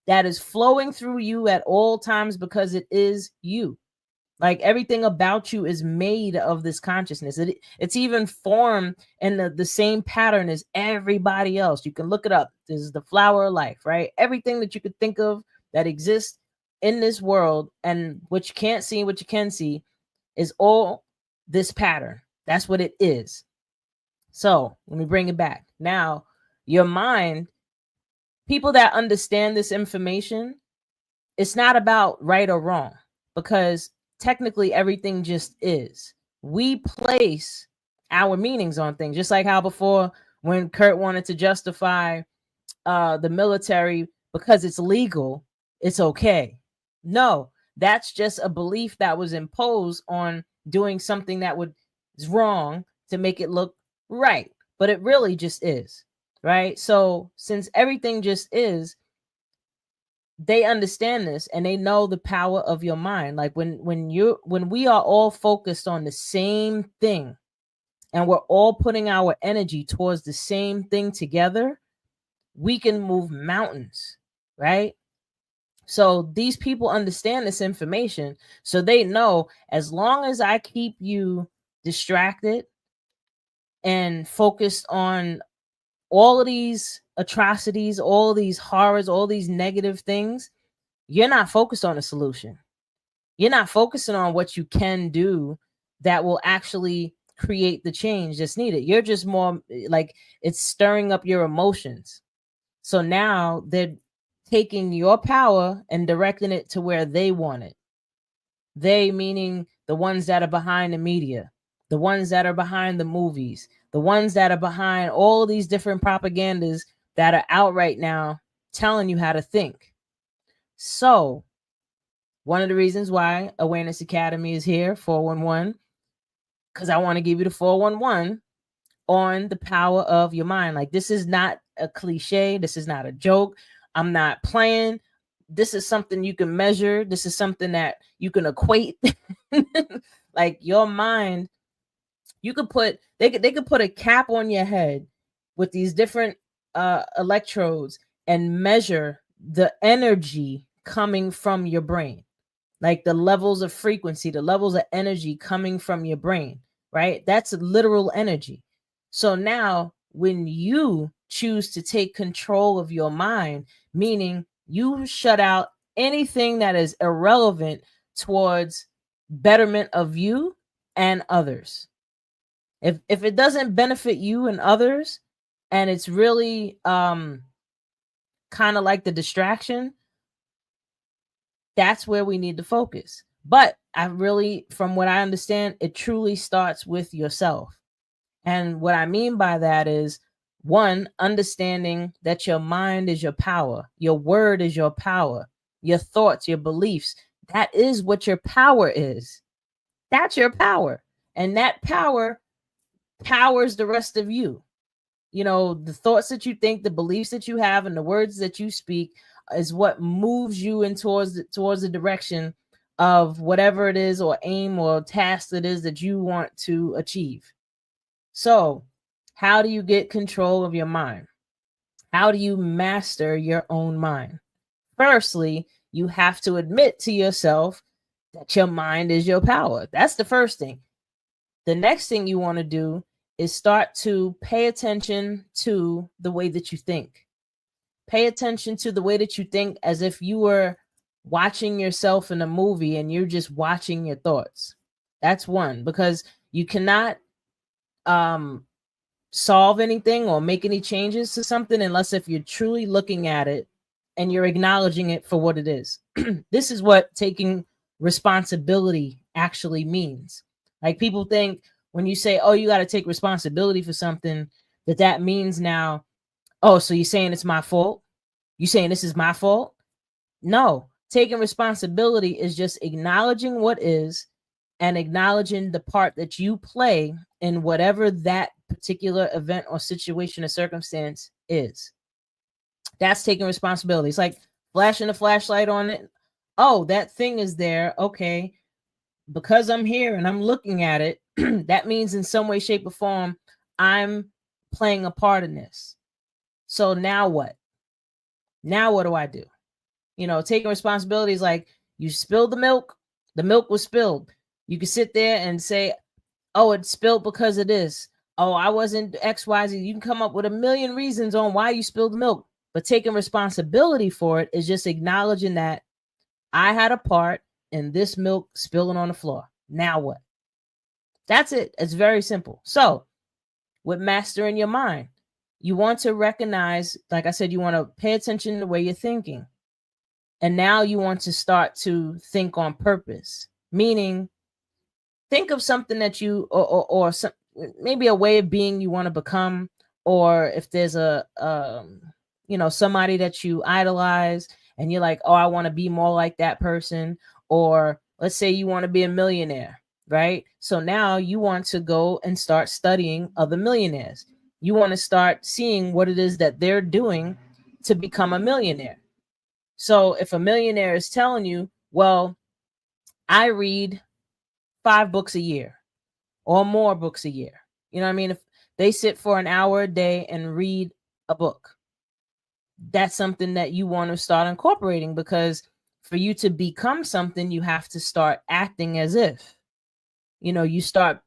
that is flowing through you at all times because it is you. Like everything about you is made of this consciousness. It's even formed in the same pattern as everybody else. You can look it up. This is the flower of life, right? Everything that you could think of that exists in this world, and what you can't see, what you can see, is all this pattern. That's what it is. So let me bring it back. Now, your mind, people that understand this information, it's not about right or wrong, because technically everything just is. We place our meanings on things, just like how before when Kurt wanted to justify the military because it's legal, it's okay. No, that's just a belief that was imposed on doing something that is wrong to make it look right, but it really just is, right? So since everything just is, they understand this and they know the power of your mind. Like when we are all focused on the same thing and we're all putting our energy towards the same thing together, we can move mountains, right? So these people understand this information, so they know, as long as I keep you distracted and focused on all of these atrocities, all of these horrors, all these negative things, you're not focused on a solution. You're not focusing on what you can do that will actually create the change that's needed. You're just more like, it's stirring up your emotions. So now they're taking your power and directing it to where they want it. They meaning the ones that are behind the media, the ones that are behind the movies, the ones that are behind all these different propagandas that are out right now telling you how to think. So, one of the reasons why Awareness Academy is here, 411, because I want to give you the 411 on the power of your mind. Like, this is not a cliche. This is not a joke. I'm not playing. This is something you can measure. This is something that you can equate. Like, your mind, you could put, they could put a cap on your head with these different electrodes and measure the energy coming from your brain, like the levels of frequency, the levels of energy coming from your brain, right? That's literal energy. So now when you choose to take control of your mind, meaning you shut out anything that is irrelevant towards betterment of you and others. If it doesn't benefit you and others, and it's really kind of like the distraction, that's where we need to focus. But I really, from what I understand, it truly starts with yourself. And what I mean by that is, one, understanding that your mind is your power, your word is your power, your thoughts, your beliefs. That is what your power is. That's your power. And that power powers the rest of you. You know, the thoughts that you think, the beliefs that you have, and the words that you speak is what moves you in towards the direction of whatever it is, or aim or task it is that you want to achieve. So, how do you get control of your mind? How do you master your own mind? Firstly, you have to admit to yourself that your mind is your power. That's the first thing. The next thing you want to do is start to pay attention to the way that you think. Pay attention to the way that you think as if you were watching yourself in a movie and you're just watching your thoughts. That's one, because you cannot solve anything or make any changes to something unless if you're truly looking at it and you're acknowledging it for what it is. This is what taking responsibility actually means. Like, people think when you say, oh, you got to take responsibility for something, that means now, oh, so you're saying it's my fault? You saying this is my fault? No, taking responsibility is just acknowledging what is and acknowledging the part that you play in whatever that particular event or situation or circumstance is. That's taking responsibility. It's like flashing a flashlight on it. Oh, that thing is there. Okay. Because I'm here and I'm looking at it, that means in some way, shape, or form, I'm playing a part in this. So now what? Now what do I do? You know, taking responsibility is like, you spilled the milk was spilled. You can sit there and say, oh, it spilled because of this. Oh, I wasn't XYZ. You can come up with a million reasons on why you spilled the milk. But taking responsibility for it is just acknowledging that I had a part in this milk spilling on the floor. Now what? That's it. It's very simple. So, with mastering your mind, you want to recognize, like I said, you want to pay attention to the way you're thinking. And now you want to start to think on purpose, meaning think of something that you, or some, maybe a way of being you want to become, or if there's a, somebody that you idolize and you're like, oh, I want to be more like that person. Or let's say you want to be a millionaire, right? So now you want to go and start studying other millionaires. You want to start seeing what it is that they're doing to become a millionaire. So if a millionaire is telling you, well, I read 5 books a year or more books a year, you know what I mean? If they sit for an hour a day and read a book, that's something that you want to start incorporating, because for you to become something, you have to start acting as if, you start,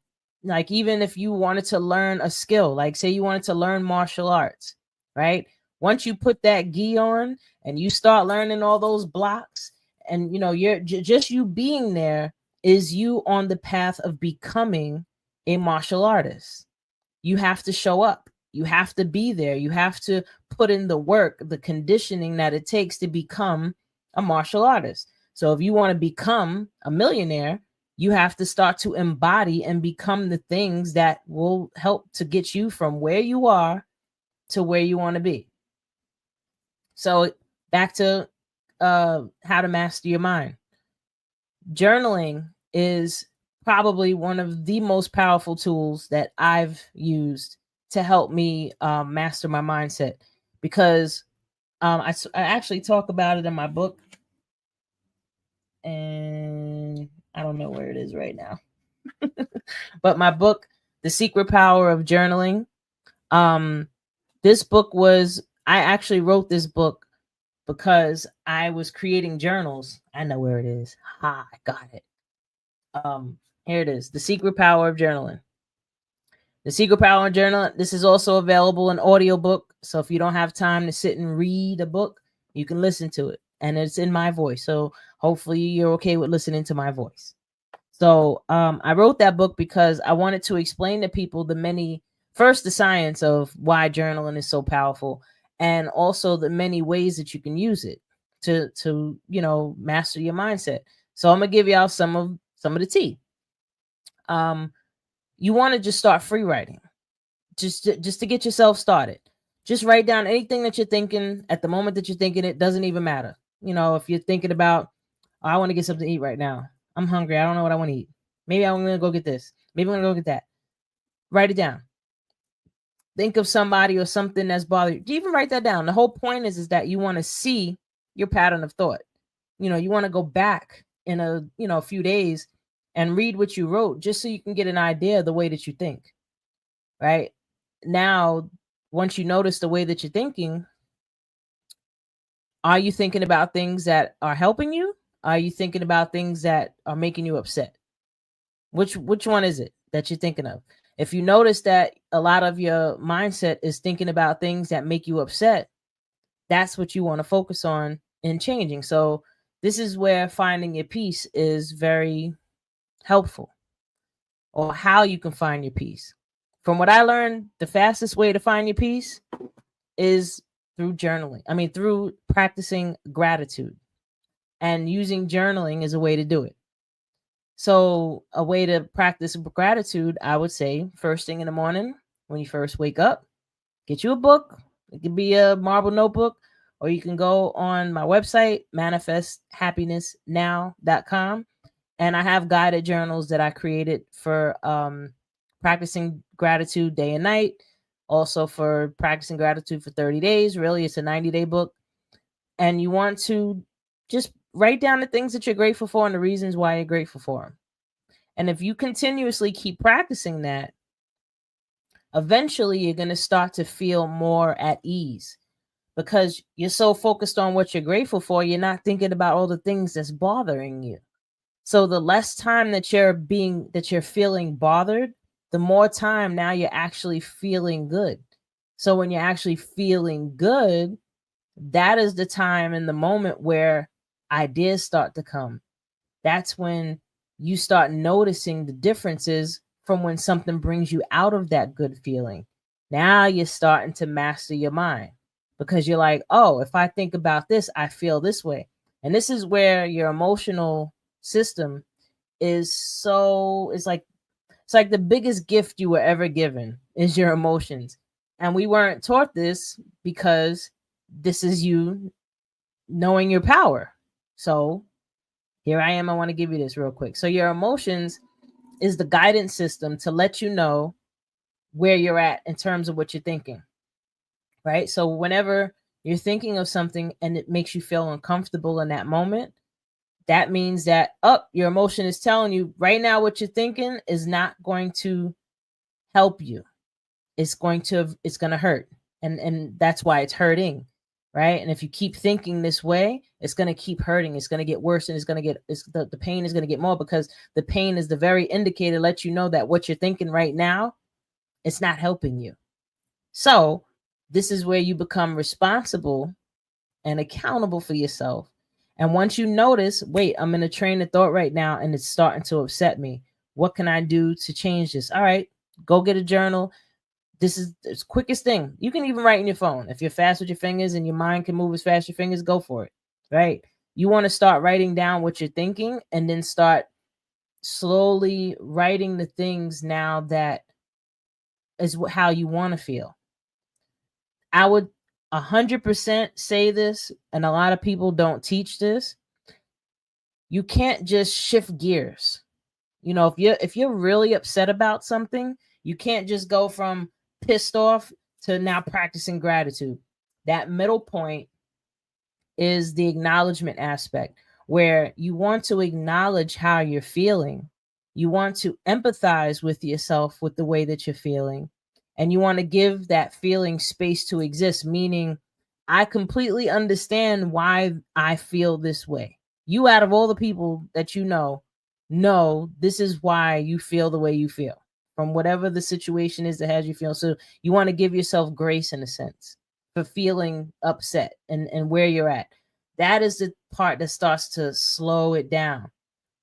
like, even if you wanted to learn a skill, like say you wanted to learn martial arts, right? Once you put that gi on and you start learning all those blocks, and you're just you being there is you on the path of becoming a martial artist. You have to show up. You have to be there. You have to put in the work, the conditioning that it takes to become a martial artist. So if you want to become a millionaire, you have to start to embody and become the things that will help to get you from where you are to where you want to be. So back to how to master your mind. Journaling is probably one of the most powerful tools that I've used to help me master my mindset, because I actually talk about it in my book, and I don't know where it is right now. But my book, The Secret Power of Journaling, this book was, I actually wrote this book because I was creating journals. I know where it is. I got it. Here it is. The Secret Power of Journaling. The Secret Power of Journaling. This is also available in audiobook. So if you don't have time to sit and read a book, you can listen to it. And it's in my voice. So hopefully you're okay with listening to my voice. So I wrote that book because I wanted to explain to people the science of why journaling is so powerful, and also the many ways that you can use it to master your mindset. So I'm gonna give y'all some of the tea. You want to just start free writing, just to get yourself started. Just write down anything that you're thinking at the moment that you're thinking. It doesn't even matter. If you're thinking about, oh, I want to get something to eat right now. I'm hungry. I don't know what I want to eat. Maybe I'm going to go get this. Maybe I'm going to go get that. Write it down. Think of somebody or something that's bothering you. Even write that down. The whole point is that you want to see your pattern of thought. You want to go back in a few days and read what you wrote, just so you can get an idea of the way that you think. Right? Now, once you notice the way that you're thinking, are you thinking about things that are helping you? Are you thinking about things that are making you upset? Which one is it that you're thinking of? If you notice that a lot of your mindset is thinking about things that make you upset, that's what you want to focus on in changing. So this is where finding your peace is very helpful, or how you can find your peace. From what I learned, the fastest way to find your peace is through journaling. Through practicing gratitude. And using journaling is a way to do it. So a way to practice gratitude, I would say, first thing in the morning, when you first wake up, get you a book. It could be a marble notebook, or you can go on my website, manifesthappinessnow.com. And I have guided journals that I created for practicing gratitude day and night. Also for practicing gratitude for 30 days. Really, it's a 90-day book. And you want to just write down the things that you're grateful for and the reasons why you're grateful for them. And if you continuously keep practicing that, eventually you're going to start to feel more at ease, because you're so focused on what you're grateful for, you're not thinking about all the things that's bothering you. So the less time that you're feeling bothered, the more time now you're actually feeling good. So when you're actually feeling good, that is the time in the moment where ideas start to come. That's when you start noticing the differences from when something brings you out of that good feeling. Now you're starting to master your mind, because you're like, oh, if I think about this, I feel this way. And this is where your emotional system it's like the biggest gift you were ever given is your emotions. And we weren't taught this, because this is you knowing your power. So here I am. I want to give you this real quick. So your emotions is the guidance system to let you know where you're at in terms of what you're thinking. Right? So whenever you're thinking of something and it makes you feel uncomfortable in that moment, that means that your emotion is telling you right now what you're thinking is not going to help you. It's going to hurt. And that's why it's hurting. Right? And if you keep thinking this way, it's going to keep hurting. It's going to get worse, and the pain is going to get more, because the pain is the very indicator to let you know that what you're thinking right now, it's not helping you. So this is where you become responsible and accountable for yourself. And once you notice, wait, I'm in a train of thought right now and it's starting to upset me. What can I do to change this? All right, go get a journal. This is the quickest thing. You can even write in your phone. If you're fast with your fingers and your mind can move as fast as your fingers, go for it. Right? You want to start writing down what you're thinking and then start slowly writing the things now that is how you want to feel. I would 100% say this, and a lot of people don't teach this. You can't just shift gears. You know, if you're really upset about something, you can't just go from pissed off to now practicing gratitude. That middle point is the acknowledgement aspect, where you want to acknowledge how you're feeling. You want to empathize with yourself with the way that you're feeling. And you want to give that feeling space to exist, meaning I completely understand why I feel this way. You, out of all the people that you know this is why you feel the way you feel from whatever the situation is that has you feel. So you want to give yourself grace in a sense for feeling upset and where you're at. That is the part that starts to slow it down.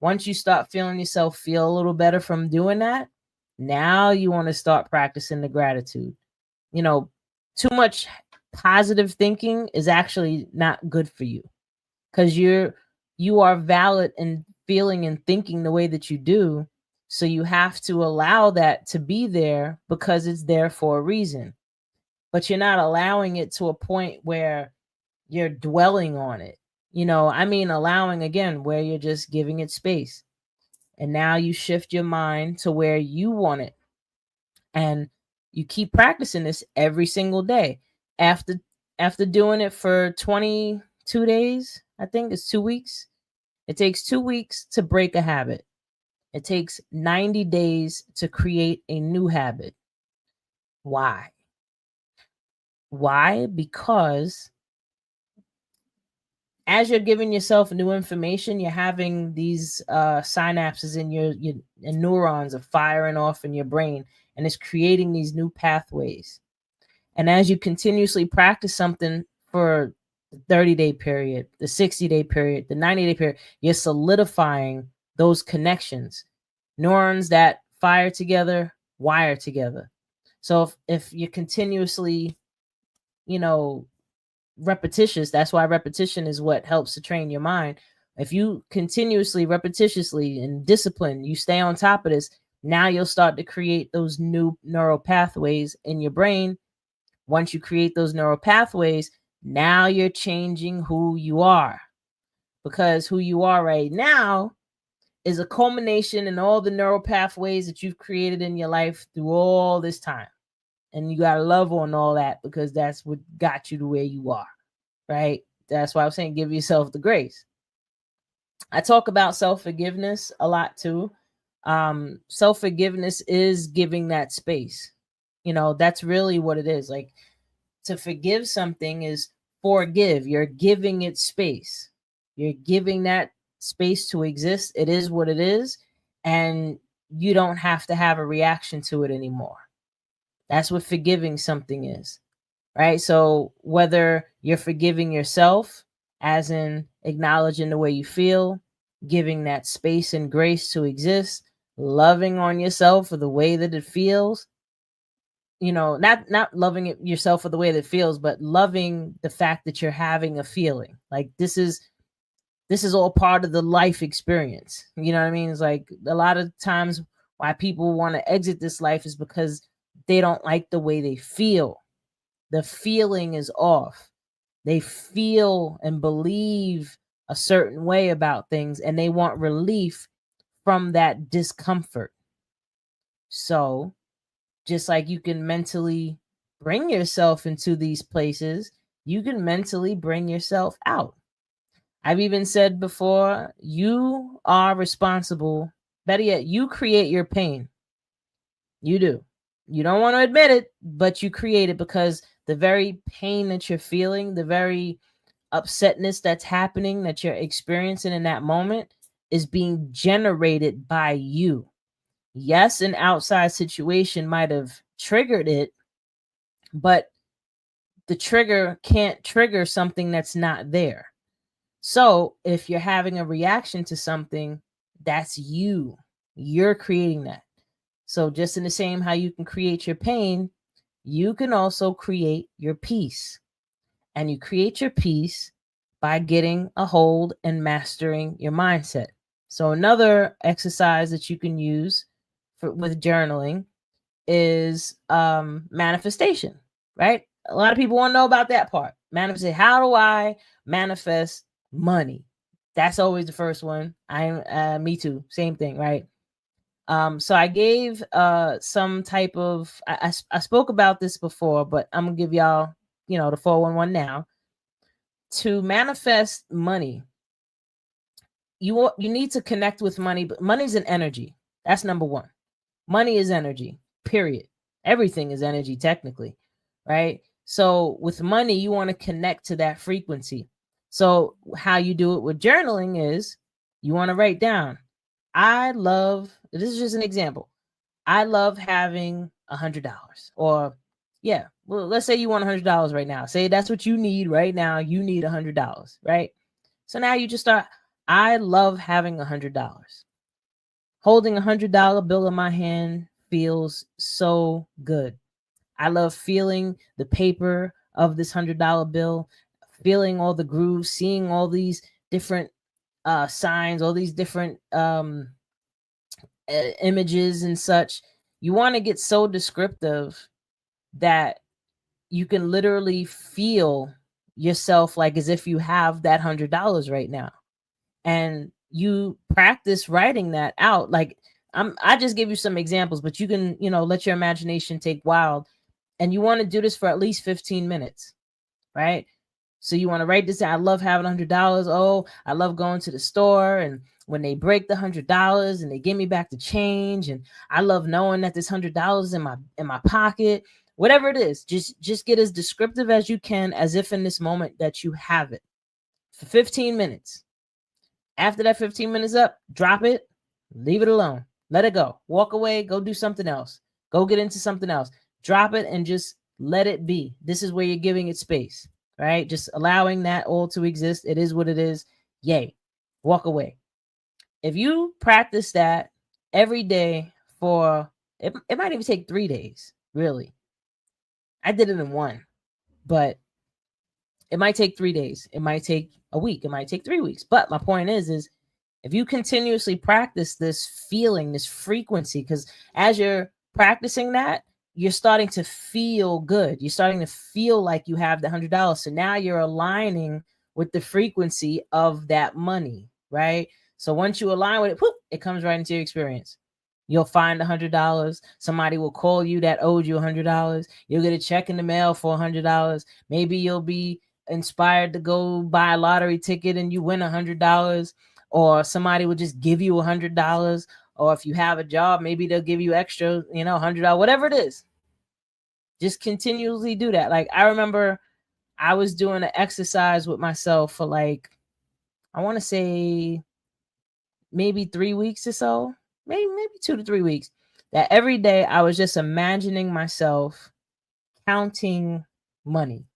Once you start feeling yourself feel a little better from doing that, now you want to start practicing the gratitude. You know, too much positive thinking is actually not good for you, because you are valid in feeling and thinking the way that you do. So you have to allow that to be there because it's there for a reason. But you're not allowing it to a point where you're dwelling on it. You know, I mean, allowing again, where you're just giving it space. And now you shift your mind to where you want it. And you keep practicing this every single day. After doing it for 22 days, I think it's 2 weeks. It takes 2 weeks to break a habit. It takes 90 days to create a new habit. Why? Why? Because as you're giving yourself new information, you're having these synapses in your neurons are firing off in your brain, and it's creating these new pathways. And as you continuously practice something for the 30-day period, the 60-day period, the 90-day period, you're solidifying those connections. Neurons that fire together, wire together. So if you're continuously, you know, repetitious, that's why repetition is what helps to train your mind. If you continuously, repetitiously, and discipline, you stay on top of this, now you'll start to create those new neural pathways in your brain. Once you create those neural pathways, now you're changing who you are, because who you are right now is a culmination in all the neural pathways that you've created in your life through all this time. And you got to love on all that, because that's what got you to where you are, right? That's why I'm saying give yourself the grace. I talk about self-forgiveness a lot too. Self-forgiveness is giving that space. You know, that's really what it is. Like, to forgive something is forgive. You're giving it space. You're giving that space to exist. It is what it is. And you don't have to have a reaction to it anymore. That's what forgiving something is, right? So whether you're forgiving yourself, as in acknowledging the way you feel, giving that space and grace to exist, loving on yourself for the way that it feels, you know, not loving it yourself for the way that it feels, but loving the fact that you're having a feeling. Like, this is all part of the life experience. You know what I mean? It's like a lot of times why people want to exit this life is because they don't like the way they feel. The feeling is off. They feel and believe a certain way about things, and they want relief from that discomfort. So just like you can mentally bring yourself into these places, you can mentally bring yourself out. I've even said before, you are responsible. Better yet, you create your pain. You do. You don't want to admit it, but you create it, because the very pain that you're feeling, the very upsetness that's happening, that you're experiencing in that moment, is being generated by you. Yes, an outside situation might have triggered it, but the trigger can't trigger something that's not there. So if you're having a reaction to something, that's you. You're creating that. So just in the same how you can create your pain, you can also create your peace. And you create your peace by getting a hold and mastering your mindset. So another exercise that you can use with journaling is manifestation, right? A lot of people want to know about that part. Manifest. How do I manifest money? That's always the first one. Me too. Same thing, right? So I gave some type of. I spoke about this before, but I'm gonna give y'all, the 411 now. To manifest money, you need to connect with money, but money's an energy. That's number one. Money is energy, period. Everything is energy, technically, right? So with money, you want to connect to that frequency. So how you do it with journaling is you want to write down, this is just an example. I love having $100, or yeah, well, let's say you want $100 right now. Say that's what you need right now. You need $100, right? So now you just start, I love having $100. Holding $100 bill in my hand feels so good. I love feeling the paper of this $100 bill, feeling all the grooves, seeing all these different signs, all these different images and such. You want to get so descriptive that you can literally feel yourself like as if you have that $100 right now. And you practice writing that out. Like I just gave you some examples, but you can, let your imagination take wild. And you want to do this for at least 15 minutes, right? So you want to write this down. I love having $100. Oh, I love going to the store, and when they break the $100 and they give me back the change, and I love knowing that this $100 in my pocket. Whatever it is, just get as descriptive as you can, as if in this moment that you have it, for 15 minutes. After that 15 minutes up, drop it, leave it alone, let it go, walk away, go do something else, go get into something else, drop it and just let it be. This is where you're giving it space, right? Just allowing that all to exist. It is what it is. Yay. Walk away. If you practice that every day for, it might even take 3 days, really. I did it in one, but it might take 3 days. It might take a week. It might take 3 weeks. But my point is if you continuously practice this feeling, this frequency, because as you're practicing that, you're starting to feel good. You're starting to feel like you have the $100. So now you're aligning with the frequency of that money, right? So once you align with it, whoop, it comes right into your experience. You'll find $100. Somebody will call you that owed you $100. You'll get a check in the mail for $100. Maybe you'll be inspired to go buy a lottery ticket and you win $100, or somebody will just give you $100, or if you have a job, maybe they'll give you extra, $100, whatever it is. Just continually do that. Like, I remember I was doing an exercise with myself for like, I want to say maybe 3 weeks or so, maybe 2 to 3 weeks, that every day I was just imagining myself counting money,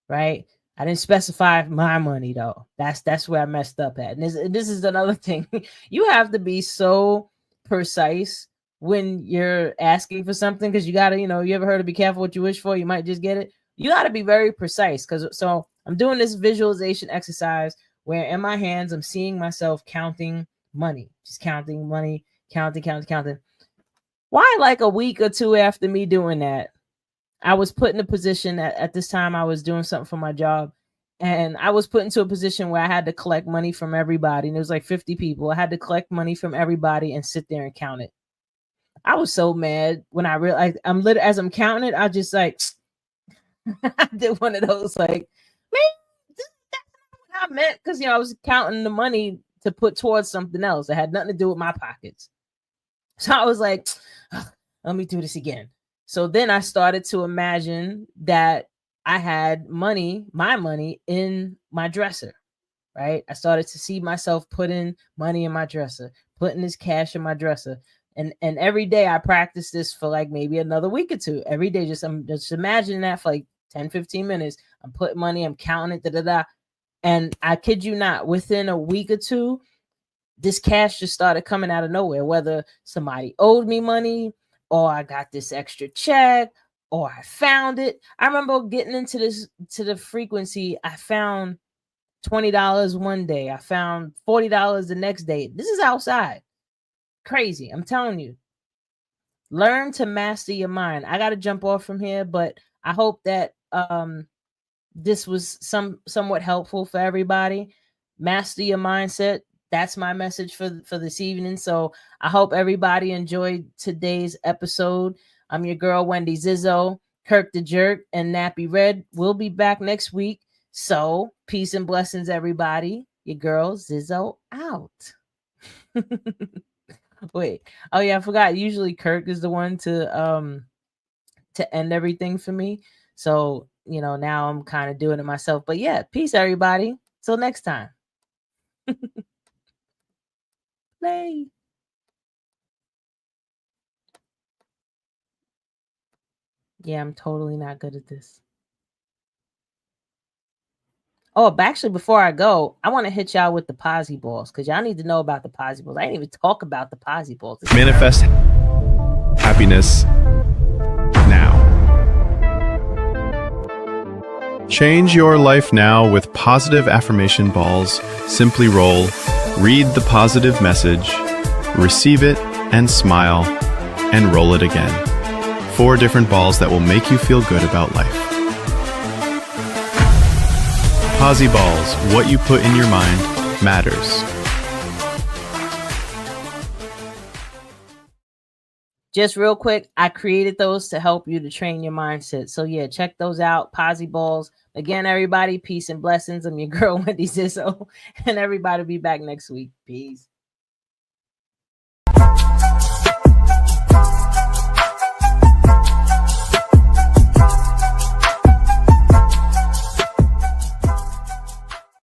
right? I didn't specify my money though. That's where I messed up at. And this is another thing. You have to be so precise when you're asking for something, because you gotta, you ever heard of be careful what you wish for? You might just get it. You gotta be very precise, so I'm doing this visualization exercise where in my hands I'm seeing myself counting money, just counting money, counting. Why, like a week or two after me doing that, I was put in a position at this time I was doing something for my job, and I was put into a position where I had to collect money from everybody. And there was like 50 people. I had to collect money from everybody and sit there and count it. I was so mad when I realized as I'm counting it, I just like, I did one of those like, man, that's not what I meant. Because, I was counting the money to put towards something else that had nothing to do with my pockets. So I was like, let me do this again. So then I started to imagine that I had my money in my dresser, right? I started to see myself putting money in my dresser, putting this cash in my dresser. And every day I practiced this for like maybe another week or two. Every day, I'm just imagining that for like 10, 15 minutes. I'm putting money, I'm counting it, And I kid you not, within a week or two, this cash just started coming out of nowhere, whether somebody owed me money or I got this extra check, or I found it. I remember getting into the frequency. I found $20 one day. I found $40 the next day. This is outside. Crazy. I'm telling you. Learn to master your mind. I got to jump off from here, but I hope that this was somewhat helpful for everybody. Master your mindset. That's my message for this evening. So I hope everybody enjoyed today's episode. I'm your girl, Wendy Zizzo, Kirk the Jerk, and Nappy Red. We'll be back next week. So peace and blessings, everybody. Your girl, Zizzo, out. Wait. Oh, yeah, I forgot. Usually Kirk is the one to end everything for me. So, now I'm kind of doing it myself. But yeah, peace, everybody. Till next time. Play. Yeah, I'm totally not good at this. Oh, but actually, before I go, I want to hit y'all with the Posy Balls because y'all need to know about the Posy Balls. I didn't even talk about the Posy Balls. Manifest happiness now. Change your life now with positive affirmation balls. Simply roll, read the positive message, receive it, and smile, and roll it again. 4 different balls that will make you feel good about life. Posy balls, what you put in your mind matters. Just real quick, I created those to help you to train your mindset. So yeah, check those out. Posy balls. Again, everybody, peace and blessings. I'm your girl, Wendy Zizzo, and everybody will be back next week. Peace.